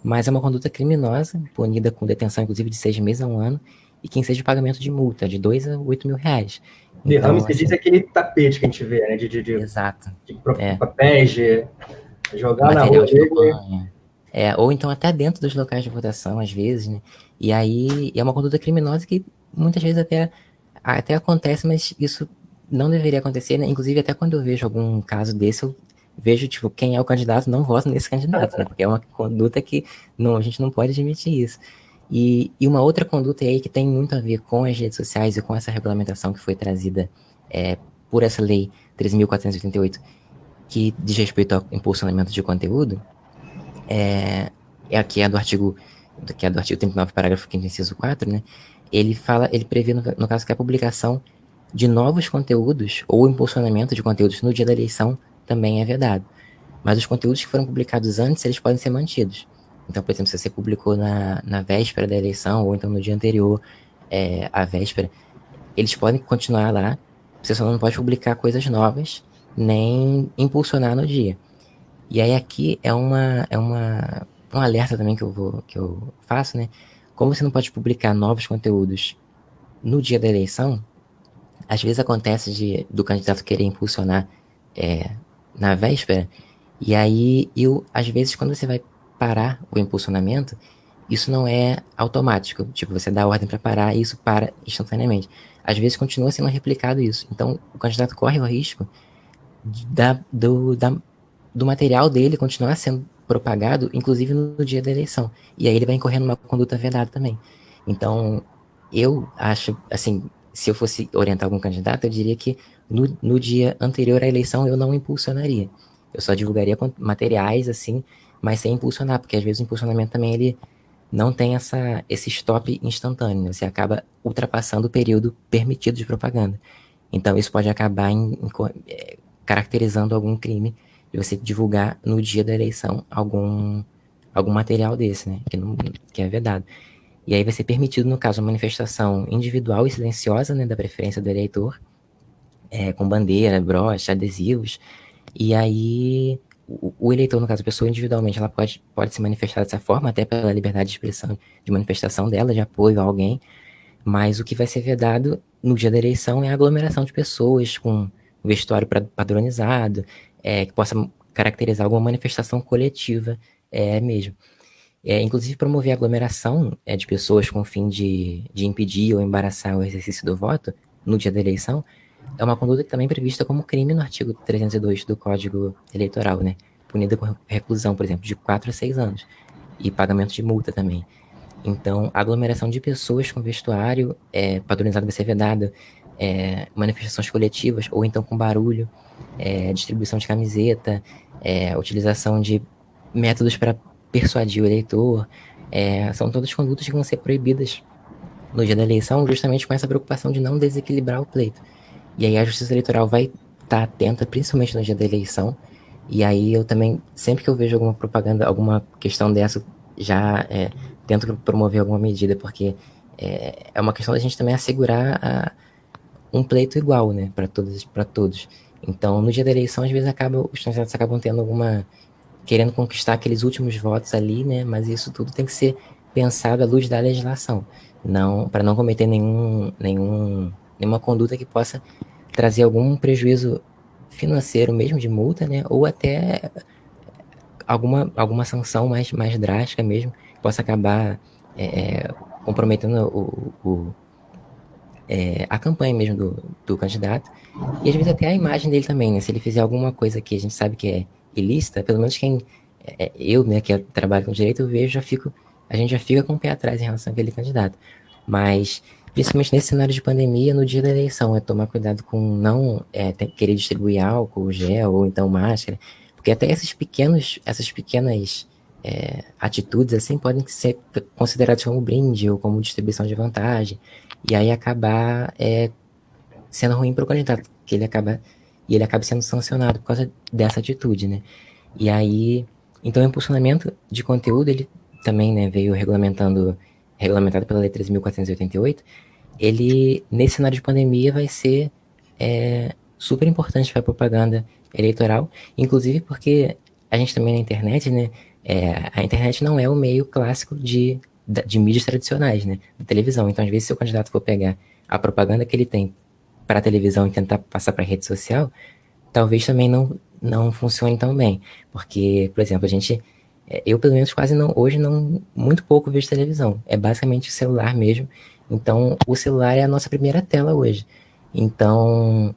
mas é uma conduta criminosa, punida com detenção, inclusive, de 6 meses a 1 ano, e que enseja o pagamento de multa de 2 a 8 mil reais. Derrame, Então, você assim, diz aquele tapete que a gente vê, né? exato. De papéis, de jogar na Material rua de dele. campanha. Ou então até dentro dos locais de votação, às vezes, né? E aí é uma conduta criminosa que muitas vezes até acontece, mas isso não deveria acontecer, né? Inclusive, até quando eu vejo algum caso desse, eu vejo, tipo, quem é o candidato, não voto nesse candidato, né? Porque é uma conduta que a gente não pode admitir isso. E uma outra conduta aí que tem muito a ver com as redes sociais e com essa regulamentação que foi trazida por essa lei 13.488, que diz respeito ao impulsionamento de conteúdo, aqui é do artigo 39, parágrafo 5º, inciso 4, né? Ele prevê, no caso, que a publicação de novos conteúdos ou impulsionamento de conteúdos no dia da eleição também é vedado. Mas os conteúdos que foram publicados antes, eles podem ser mantidos. Então, por exemplo, se você publicou na véspera da eleição, ou então no dia anterior à véspera, eles podem continuar lá, você só não pode publicar coisas novas, nem impulsionar no dia. E aí aqui um alerta também que eu faço, né? Como você não pode publicar novos conteúdos no dia da eleição, às vezes acontece do candidato querer impulsionar é, na véspera, e aí às vezes quando você vai parar o impulsionamento, isso não é automático. Tipo, você dá a ordem para parar e isso para instantaneamente. Às vezes continua sendo replicado isso. Então, o candidato corre o risco da, do, da, do material dele continuar sendo propagado, inclusive no dia da eleição. E aí ele vai incorrer numa conduta vedada também. Então, eu acho, assim, se eu fosse orientar algum candidato, eu diria que no dia anterior à eleição eu não impulsionaria. Eu só divulgaria materiais, assim, mas sem impulsionar, porque às vezes o impulsionamento também ele não tem esse stop instantâneo, né? Você acaba ultrapassando o período permitido de propaganda. Então, isso pode acabar caracterizando algum crime de você divulgar no dia da eleição algum material desse, né? Que é vedado. E aí vai ser permitido, no caso, uma manifestação individual e silenciosa, né, da preferência do eleitor, com bandeira, brocha, adesivos, e aí o eleitor, no caso, a pessoa individualmente, ela pode se manifestar dessa forma, até pela liberdade de expressão, de manifestação dela, de apoio a alguém, mas o que vai ser vedado no dia da eleição é a aglomeração de pessoas com vestuário padronizado, que possa caracterizar alguma manifestação coletiva mesmo. Inclusive, promover a aglomeração de pessoas com o fim de impedir ou embaraçar o exercício do voto no dia da eleição é uma conduta que também é prevista como crime no artigo 302 do Código Eleitoral, né? Punida com reclusão, por exemplo, de 4 a 6 anos e pagamento de multa também. Então, a aglomeração de pessoas com vestuário padronizado vai ser vedado, manifestações coletivas ou então com barulho, distribuição de camiseta, utilização de métodos para persuadir o eleitor, são todas condutas que vão ser proibidas no dia da eleição, justamente com essa preocupação de não desequilibrar o pleito. E aí a Justiça Eleitoral vai estar atenta, principalmente no dia da eleição, e aí eu também, sempre que eu vejo alguma propaganda, alguma questão dessa, já tento promover alguma medida, porque é uma questão da gente também assegurar um pleito igual, né, para todos. Então, no dia da eleição, às vezes os candidatos acabam tendo querendo conquistar aqueles últimos votos ali, né, mas isso tudo tem que ser pensado à luz da legislação, não para não cometer nenhuma conduta que possa trazer algum prejuízo financeiro mesmo de multa, né, ou até alguma sanção mais drástica mesmo, que possa acabar comprometendo a campanha mesmo do candidato, e às vezes até a imagem dele também, né? Se ele fizer alguma coisa que a gente sabe que é ilícita, pelo menos eu, né, que trabalho com direito, eu vejo, a gente já fica com o pé atrás em relação àquele candidato. Mas, principalmente nesse cenário de pandemia, no dia da eleição, tomar cuidado com não querer distribuir álcool, gel ou então máscara, porque até essas pequenas atitudes assim podem ser consideradas como brinde ou como distribuição de vantagem, e aí acabar sendo ruim para o candidato, que ele acaba sendo sancionado por causa dessa atitude, né? E aí, então o impulsionamento de conteúdo, ele também, né, veio regulamentado pela Lei 13.488, ele, nesse cenário de pandemia, vai ser super importante para a propaganda eleitoral, inclusive porque a gente também na internet, né, a internet não é o meio clássico de mídias tradicionais, né, da televisão. Então, às vezes, se o candidato for pegar a propaganda que ele tem para a televisão e tentar passar para a rede social, talvez também não funcione tão bem. Porque, por exemplo, eu pelo menos quase não, hoje não, muito pouco vejo televisão. É basicamente o celular mesmo. Então, o celular é a nossa primeira tela hoje. Então,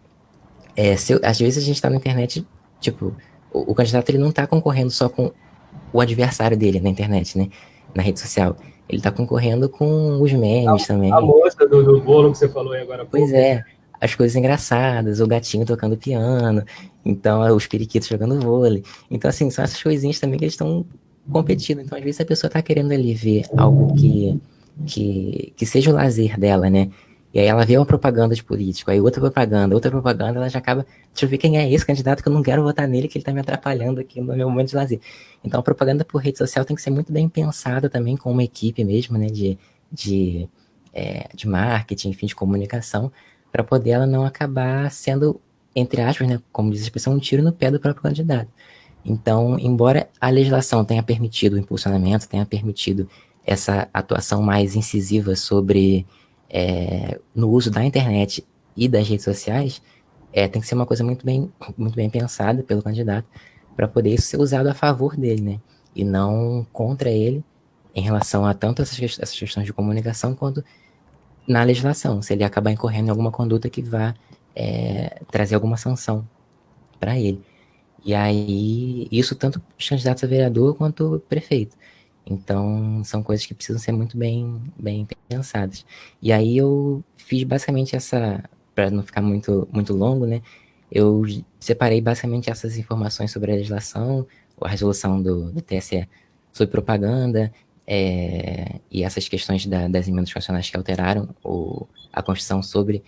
às vezes a gente está na internet, tipo, o candidato ele não está concorrendo só com o adversário dele na internet, né? Na rede social. Ele está concorrendo com os memes A também. moça do bolo que você falou aí agora há Pois pouco. é, as coisas engraçadas, o gatinho tocando piano, então os periquitos jogando vôlei. Então, assim, são essas coisinhas também que eles estão competindo. Então, às vezes, a pessoa tá querendo ali ver algo que seja o lazer dela, né? E aí ela vê uma propaganda de político, aí outra propaganda, ela já acaba. Deixa eu ver quem é esse candidato que eu não quero votar nele, que ele tá me atrapalhando aqui no meu momento de lazer. Então a propaganda por rede social tem que ser muito bem pensada também com uma equipe mesmo, né? De marketing, enfim, de comunicação, para poder ela não acabar sendo, entre aspas, né, como diz a expressão, um tiro no pé do próprio candidato. Então, embora a legislação tenha permitido o impulsionamento, tenha permitido essa atuação mais incisiva sobre no uso da internet e das redes sociais, tem que ser uma coisa muito bem pensada pelo candidato para poder isso ser usado a favor dele, né? E não contra ele em relação a tanto essas questões de comunicação quanto na legislação, se ele acabar incorrendo em alguma conduta que vá trazer alguma sanção para ele. E aí, isso tanto os candidatos a vereador quanto prefeito. Então, são coisas que precisam ser muito bem pensadas. E aí eu fiz basicamente para não ficar muito longo, né? Eu separei basicamente essas informações sobre a legislação, a resolução do TSE sobre propaganda, e essas questões das emendas constitucionais que alteraram a Constituição sobre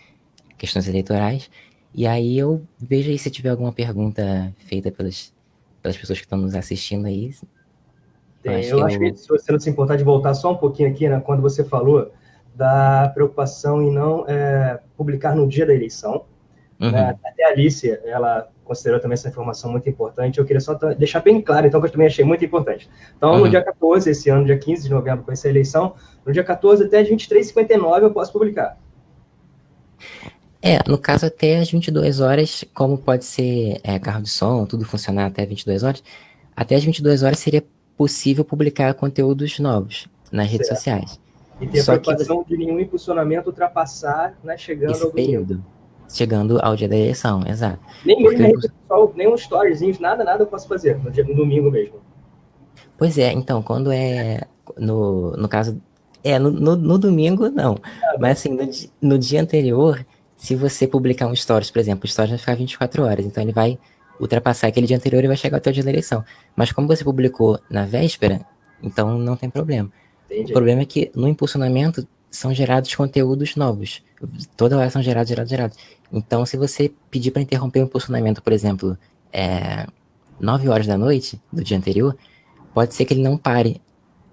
questões eleitorais. E aí eu vejo aí se tiver alguma pergunta feita pelas pessoas que estão nos assistindo aí. Eu acho que, se você não se importar de voltar só um pouquinho aqui, né, quando você falou da preocupação em não publicar no dia da eleição, né, até a Alice, ela considerou também essa informação muito importante, eu queria só deixar bem claro, então, que eu também achei muito importante. Então, no dia 14, esse ano, dia 15 de novembro, com essa eleição, no dia 14 até as 23h59 eu posso publicar. No caso, até às 22 horas, como pode ser carro de som, tudo funcionar até 22 horas, até às 22 horas seria possível publicar conteúdos novos nas redes sociais. E ter a preocupação de nenhum impulsionamento ultrapassar, né, chegando ao período. Chegando ao dia da eleição, exato. Nem mesmo na rede social, nem uns storyzinhos, nada eu posso fazer no domingo mesmo. Pois é, então, quando no caso, no domingo, não. Mas assim, no dia anterior, se você publicar um stories, por exemplo, o stories vai ficar 24 horas, então ele vai ultrapassar aquele dia anterior e vai chegar até o dia da eleição. Mas como você publicou na véspera, então não tem problema. Entendi. O problema é que no impulsionamento são gerados conteúdos novos. Toda hora são gerados. Então, se você pedir para interromper o impulsionamento, por exemplo, 9 horas da noite do dia anterior, pode ser que ele não pare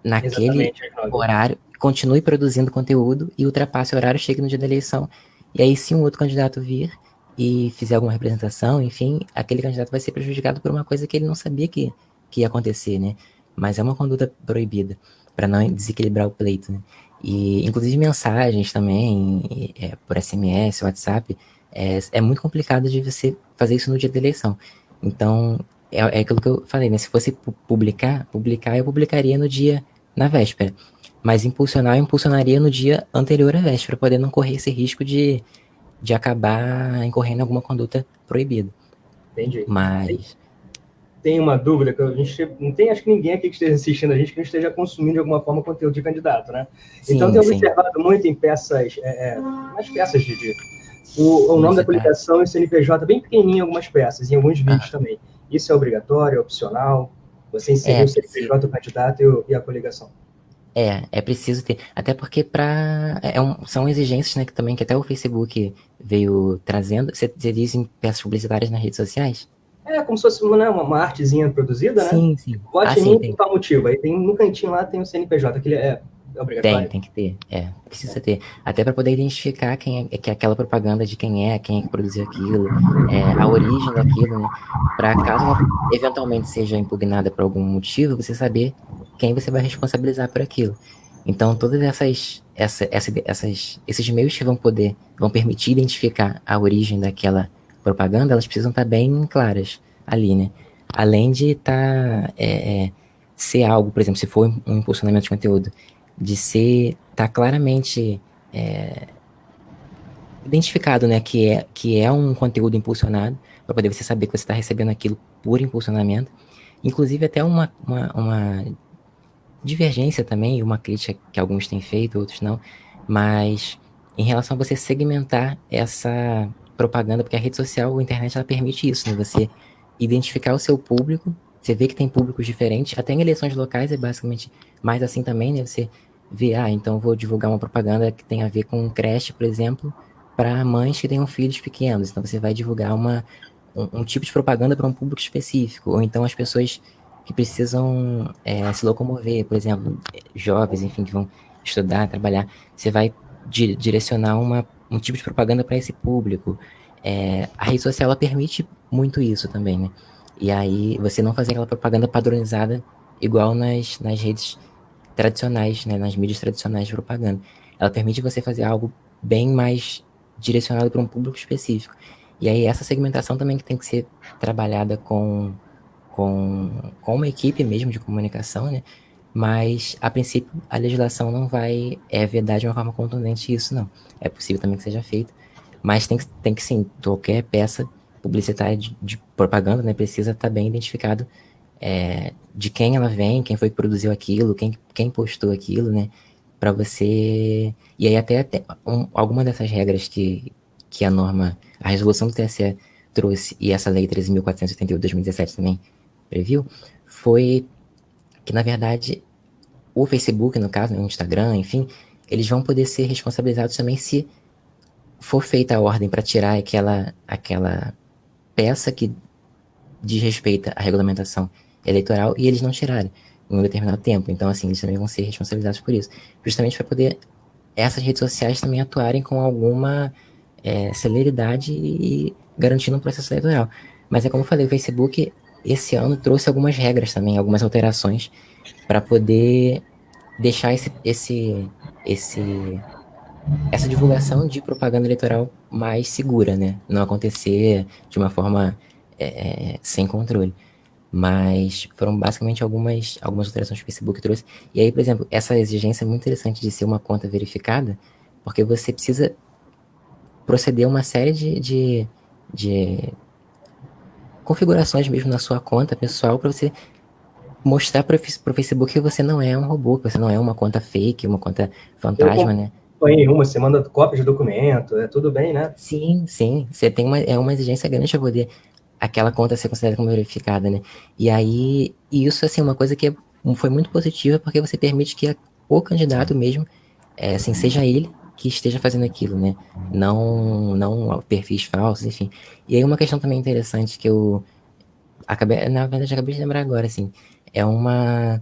naquele horário, continue produzindo conteúdo e ultrapasse o horário, chegue no dia da eleição. E aí, se um outro candidato vir e fizer alguma representação, enfim, aquele candidato vai ser prejudicado por uma coisa que ele não sabia que ia acontecer, né? Mas é uma conduta proibida, para não desequilibrar o pleito, né? E, inclusive, mensagens também, por SMS, WhatsApp, é muito complicado de você fazer isso no dia da eleição. Então, é aquilo que eu falei, né? Se fosse publicar, eu publicaria na véspera. Mas impulsionar, eu impulsionaria no dia anterior à véspera, para poder não correr esse risco de acabar incorrendo em alguma conduta proibida. Entendi. Mas tem uma dúvida, que a gente não tem, acho que ninguém aqui que esteja assistindo a gente que não esteja consumindo de alguma forma conteúdo de candidato, né? Então, tem observado muito em peças, nas peças o nome da publicação e o CNPJ bem pequenininho em algumas peças, em alguns vídeos também. Isso é obrigatório, é opcional? Você inseriu o CNPJ do candidato e a coligação? É preciso ter, até porque são exigências, né, que até o Facebook veio trazendo. Você diz em peças publicitárias nas redes sociais? Como se fosse uma artezinha produzida, né? Sim. Bote em tal motivo. Aí no cantinho lá tem o CNPJ, que ele é obrigatório. Tem que ter, precisa ter. Até para poder identificar quem é aquela propaganda, de quem é que produziu aquilo, a origem daquilo, né? Para caso ela eventualmente seja impugnada por algum motivo, você saber quem você vai responsabilizar por aquilo. Então, todas esses meios que vão permitir identificar a origem daquela propaganda, elas precisam estar bem claras ali, né? Além de ser algo, por exemplo, se for um impulsionamento de conteúdo, de estar claramente identificado, né, que é um conteúdo impulsionado, para poder você saber que você está recebendo aquilo por impulsionamento. Inclusive, até uma divergência também, uma crítica que alguns têm feito, outros não, mas em relação a você segmentar essa propaganda, porque a rede social, a internet, ela permite isso, né, você identificar o seu público, você vê que tem públicos diferentes, até em eleições locais é basicamente mais assim também, né, você vê, então vou divulgar uma propaganda que tem a ver com creche, por exemplo, para mães que tenham filhos pequenos, então você vai divulgar um tipo de propaganda para um público específico, ou então as pessoas que precisam se locomover, por exemplo, jovens, enfim, que vão estudar, trabalhar, você vai direcionar uma um tipo de propaganda para esse público. A rede social ela permite muito isso também, né? E aí você não fazer aquela propaganda padronizada igual nas redes tradicionais, né? Nas mídias tradicionais de propaganda. Ela permite você fazer algo bem mais direcionado para um público específico. E aí essa segmentação também que tem que ser trabalhada com uma equipe mesmo de comunicação, né? Mas, a princípio, a legislação não vai vedar de uma forma contundente isso, não. É possível também que seja feito, mas tem que sim, qualquer peça publicitária de propaganda, né, precisa estar bem identificado de quem ela vem, quem foi que produziu aquilo, quem postou aquilo, né, para você... E aí até alguma dessas regras que a resolução do TSE trouxe, e essa lei 13.488 de 2017 também previu, foi que, na verdade, o Facebook, no caso, né, o Instagram, enfim, eles vão poder ser responsabilizados também se for feita a ordem para tirar aquela peça que diz respeito à regulamentação eleitoral e eles não tirarem em um determinado tempo. Então, assim, eles também vão ser responsabilizados por isso. Justamente para poder essas redes sociais também atuarem com alguma celeridade e garantindo um processo eleitoral. Mas é como eu falei, o Facebook esse ano trouxe algumas regras também, algumas alterações para poder deixar essa divulgação de propaganda eleitoral mais segura, né? Não acontecer de uma forma sem controle. Mas foram basicamente algumas alterações que o Facebook trouxe. E aí, por exemplo, essa exigência é muito interessante de ser uma conta verificada, porque você precisa proceder a uma série de configurações mesmo na sua conta pessoal para você mostrar para o Facebook que você não é um robô, que você não é uma conta fake, uma conta Eu fantasma, né? acompanhei uma, você manda cópia de documento, é tudo bem, né? Sim, sim. Você tem uma exigência grande para poder aquela conta ser considerada como verificada, né? E aí, isso, assim, é uma coisa que foi muito positiva, porque você permite que o candidato mesmo, assim, seja ele que esteja fazendo aquilo, né? Não perfis falsos, enfim. E aí, uma questão também interessante que eu acabei, na verdade, acabei de lembrar agora, assim, é uma.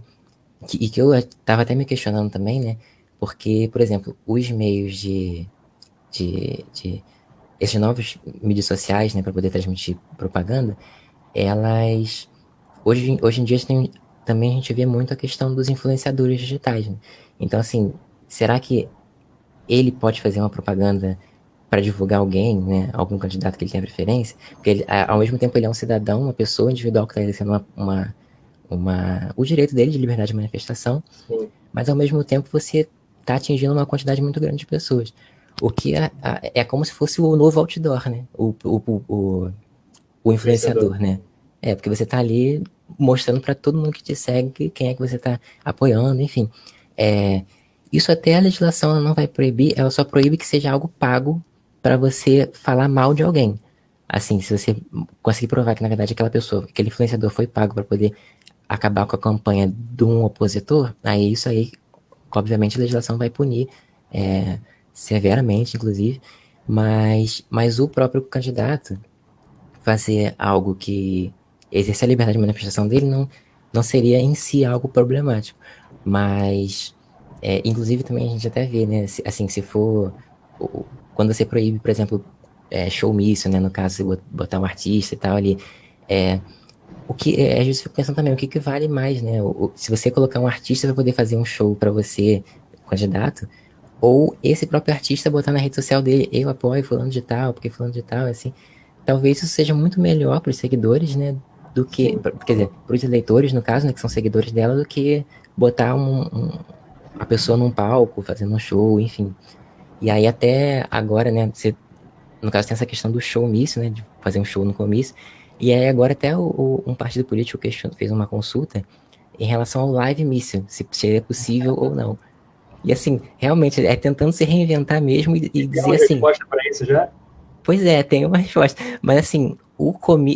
E que eu estava até me questionando também, né? Porque, por exemplo, os meios de esses novos mídias sociais, né, para poder transmitir propaganda, elas hoje em dia também a gente vê muito a questão dos influenciadores digitais, né? Então, assim, será que ele pode fazer uma propaganda para divulgar alguém, né, algum candidato que ele tenha preferência? Porque ele, ao mesmo tempo ele é um cidadão, uma pessoa individual que está exercendo o direito dele de liberdade de manifestação, Sim. mas ao mesmo tempo você está atingindo uma quantidade muito grande de pessoas. O que é como se fosse o novo outdoor, né? O Influenciador. influenciador, né? Porque você tá ali mostrando para todo mundo que te segue quem é que você tá apoiando, enfim. Isso até a legislação ela não vai proibir, ela só proíbe que seja algo pago para você falar mal de alguém. Assim, se você conseguir provar que, na verdade, aquela pessoa, aquele influenciador foi pago para poder acabar com a campanha de um opositor, aí isso aí, obviamente, a legislação vai punir severamente, inclusive, mas o próprio candidato fazer algo que exercer a liberdade de manifestação dele não seria em si algo problemático. Mas, inclusive, também a gente até vê, né? Assim, se for. Quando você proíbe, por exemplo, showmício, né? No caso, você botar um artista e tal ali. O que às vezes eu fico pensando também, o que vale mais, né? Se você colocar um artista para poder fazer um show para você, candidato, ou esse próprio artista botar na rede social dele, eu apoio fulano de tal, porque fulano de tal, assim. Talvez isso seja muito melhor para os seguidores, né? Do que, Sim. quer dizer, para os eleitores, no caso, né, que são seguidores dela, do que botar a pessoa num palco, fazendo um show, enfim. E aí até agora, né, no caso tem essa questão do showmício, né, de fazer um show no comício, e aí agora até um partido político fez uma consulta em relação ao live mício, se seria possível ou não. E assim, realmente, é tentando se reinventar mesmo e Tem dizer uma assim, resposta para isso já? pois é, tem uma resposta. Mas assim,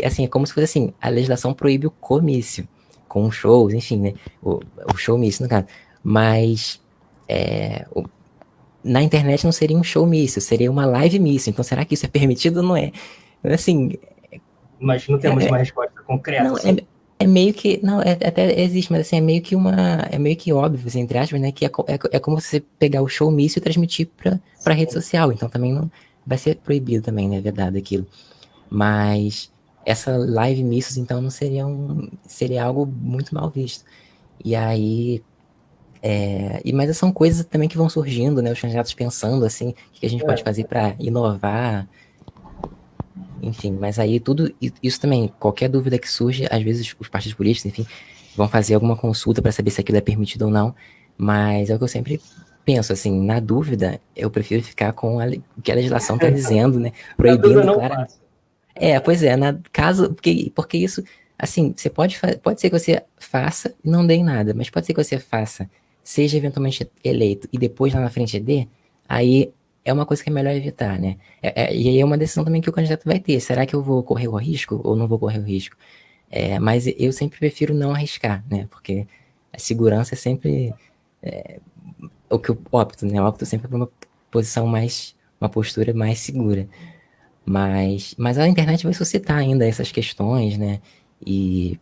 assim, é como se fosse assim, a legislação proíbe o comício, com shows, enfim, né? O showmício, no caso. Mas na internet não seria um showmício, seria uma live mício. Então será que isso é permitido ou não é? Assim, Mas não temos uma resposta concreta, não, assim. É meio que, não, até existe, mas assim, é meio que óbvio, assim, entre aspas, né, que é como você pegar o showmício e transmitir pra rede social, então também não vai ser proibido também, né, vedado aquilo. Mas essa live missos, então, não seria seria algo muito mal visto. E aí, mas são coisas também que vão surgindo, né, os candidatos pensando, assim, o que a gente pode fazer para inovar, enfim, mas aí tudo isso também, qualquer dúvida que surge, às vezes os partidos políticos, enfim, vão fazer alguma consulta para saber se aquilo é permitido ou não, mas é o que eu sempre penso, assim, na dúvida, eu prefiro ficar com o que a legislação está dizendo, né, Na dúvida, proibindo não claramente. faça. Pois é, caso, porque isso, assim, você pode ser que você faça e não dê em nada, mas pode ser que você faça, seja eventualmente eleito e depois lá na frente dê, aí é uma coisa que é melhor evitar, né? E aí é uma decisão também que o candidato vai ter. Será que eu vou correr o risco ou não vou correr o risco? Mas eu sempre prefiro não arriscar, né? Porque a segurança é sempre o que eu opto, né? Eu opto sempre por uma posição uma postura mais segura. Mas a internet vai suscitar ainda essas questões, né? E,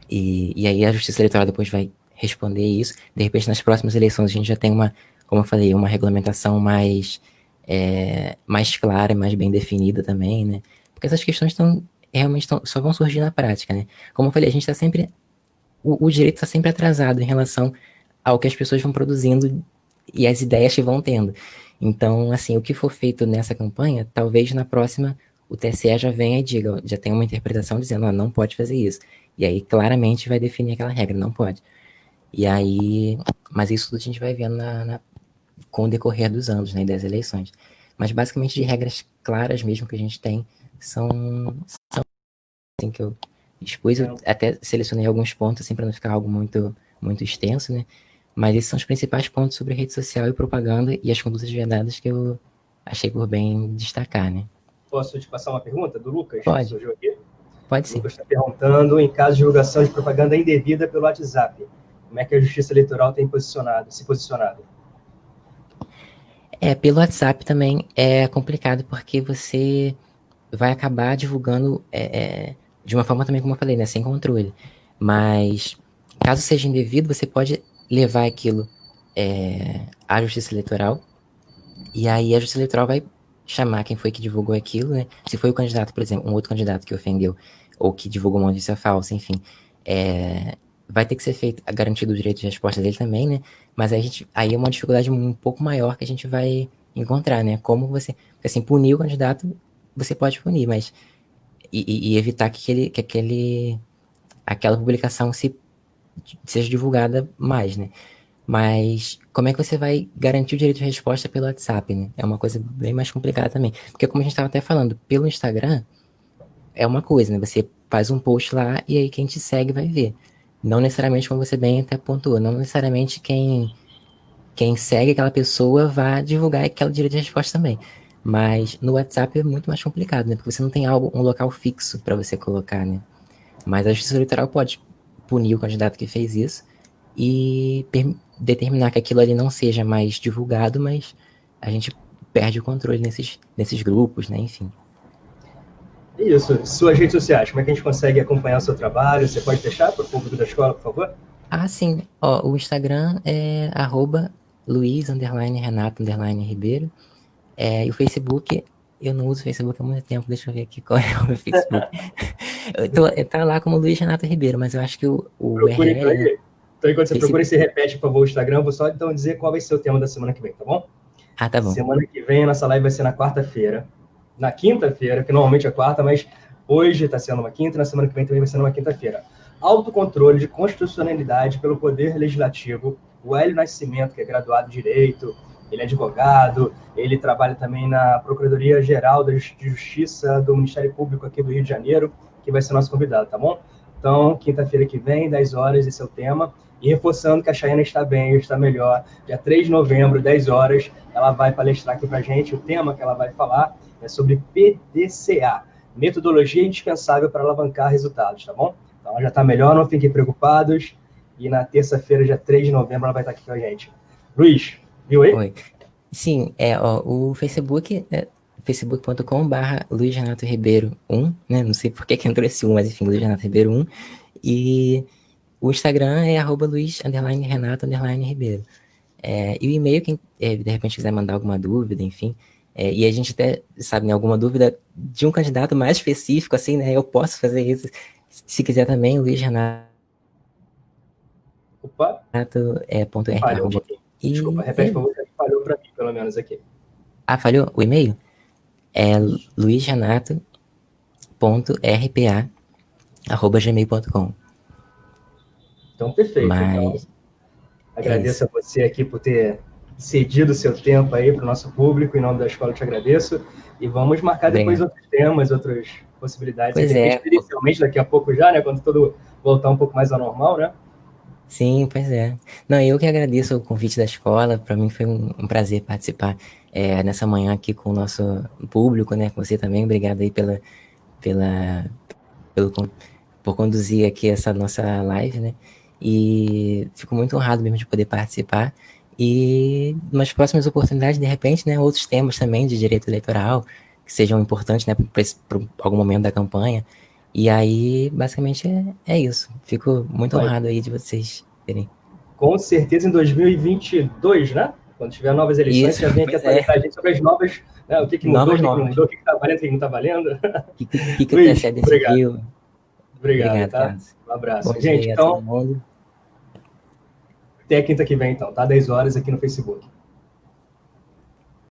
e aí a Justiça Eleitoral depois vai responder isso. De repente, nas próximas eleições, a gente já tem como eu falei, uma regulamentação mais clara, mais bem definida também, né? Porque essas questões só vão surgir na prática, né? Como eu falei, a gente está sempre. O direito está sempre atrasado em relação ao que as pessoas vão produzindo e as ideias que vão tendo. Então, assim, o que for feito nessa campanha, talvez na próxima o TSE já venha e diga, já tem uma interpretação dizendo, não pode fazer isso. E aí claramente vai definir aquela regra, não pode. E aí, mas isso tudo a gente vai vendo com o decorrer dos anos, né, das eleições. Mas basicamente de regras claras mesmo que a gente tem, são assim que eu expus, eu até selecionei alguns pontos assim para não ficar algo muito extenso, né? Mas esses são os principais pontos sobre rede social e propaganda e as condutas vedadas que eu achei por bem destacar, né? Posso te passar uma pergunta do Lucas? Pode, Surgiu aqui. pode O sim. Lucas está perguntando, em caso de divulgação de propaganda indevida pelo WhatsApp, como é que a Justiça Eleitoral tem se posicionado? Pelo WhatsApp também é complicado porque você vai acabar divulgando de uma forma também, como eu falei, né, sem controle. Mas caso seja indevido, você pode levar aquilo à Justiça Eleitoral e aí a Justiça Eleitoral vai chamar quem foi que divulgou aquilo, né? Se foi o candidato, por exemplo, um outro candidato que ofendeu ou que divulgou uma notícia falsa, enfim, vai ter que ser feito, garantido o direito de resposta dele também, né? Mas aí é uma dificuldade um pouco maior que a gente vai encontrar, né? Como você, assim, punir o candidato, você pode punir, mas e evitar aquela publicação seja divulgada mais, né? Mas como é que você vai garantir o direito de resposta pelo WhatsApp, né? É uma coisa bem mais complicada também. Porque como a gente estava até falando, pelo Instagram é uma coisa, né? Você faz um post lá e aí quem te segue vai ver. Não necessariamente, como você bem até pontuou, não necessariamente quem segue aquela pessoa vai divulgar aquele direito de resposta também. Mas no WhatsApp é muito mais complicado, né? Porque você não tem um local fixo para você colocar, né? Mas a Justiça Eleitoral pode punir o candidato que fez isso e determinar que aquilo ali não seja mais divulgado, mas a gente perde o controle nesses grupos, né? Enfim. Isso, suas redes sociais, como é que a gente consegue acompanhar o seu trabalho? Você pode deixar para o público da escola, por favor? Sim. Ó, o Instagram é @Luiz_Renato_Ribeiro. E o Facebook, eu não uso o Facebook há muito tempo, deixa eu ver aqui qual é o meu Facebook. Tá lá como Luiz Renato Ribeiro, mas eu acho que o Procure então URL, né? aí. Então, enquanto você procura, Facebook. você repete, por favor, o Instagram. Vou só então dizer qual vai ser o tema da semana que vem, tá bom? Tá bom. Semana que vem a nossa live vai ser na quarta-feira. Na quinta-feira, que normalmente é quarta, mas hoje está sendo uma quinta, e na semana que vem também vai ser uma quinta-feira. Autocontrole de constitucionalidade pelo Poder Legislativo. O Hélio Nascimento, que é graduado em Direito, ele é advogado, ele trabalha também na Procuradoria-Geral de Justiça do Ministério Público aqui do Rio de Janeiro, que vai ser nosso convidado, tá bom? Então, quinta-feira que vem, 10 horas, esse é o tema. E reforçando que a Chayana está bem, está melhor. Dia 3 de novembro, 10 horas, ela vai palestrar aqui para a gente. O tema que ela vai falar é sobre PDCA, metodologia indispensável para alavancar resultados, tá bom? Então, ela já está melhor, não fiquem preocupados. E na terça-feira, dia 3 de novembro, ela vai estar aqui com a gente. Luiz, viu aí? Oi. Sim, o Facebook é facebook.com/Luiz Renato Ribeiro 1, né? Não sei por que entrou esse 1, mas enfim, Luiz Renato Ribeiro 1. E o Instagram é @Luiz_Renato_Ribeiro. E o e-mail, quem de repente quiser mandar alguma dúvida, enfim. E a gente até, sabe, né, alguma dúvida de um candidato mais específico, assim, né? Eu posso fazer isso. Se quiser também, Luiz Renato. Opa, ponto r, falhou um pouquinho. Desculpa, repete, por favor, que falhou para mim, pelo menos aqui. Falhou o e-mail? É luizrenato.rpa@gmail.com. Então, perfeito. Então, agradeço a você aqui por ter cedido o seu tempo aí para o nosso público. Em nome da escola, eu te agradeço. E vamos marcar depois outros temas, outras possibilidades. Pois especialmente daqui a pouco já, né? Quando tudo voltar um pouco mais ao normal, né? Sim, pois é. Não, eu que agradeço o convite da escola. Para mim foi um prazer participar nessa manhã aqui com o nosso público, né? Com você também. Obrigado aí por conduzir aqui essa nossa live, né? E fico muito honrado mesmo de poder participar. E nas próximas oportunidades, de repente, né, outros temas também de direito eleitoral que sejam importantes, né, para algum momento da campanha. E aí, basicamente, é isso. Fico muito honrado aí de vocês terem. Com certeza em 2022, né? Quando tiver novas eleições, Isso, já vem aqui atualizar a gente sobre as novas, né? O que mudou, o que não mudou, o que está valendo, o que não está valendo. O que o TSE decidiu. Obrigado, tá? Um abraço. Bom gente, dia então, a todo mundo. até quinta que vem, então, tá? 10 horas aqui no Facebook.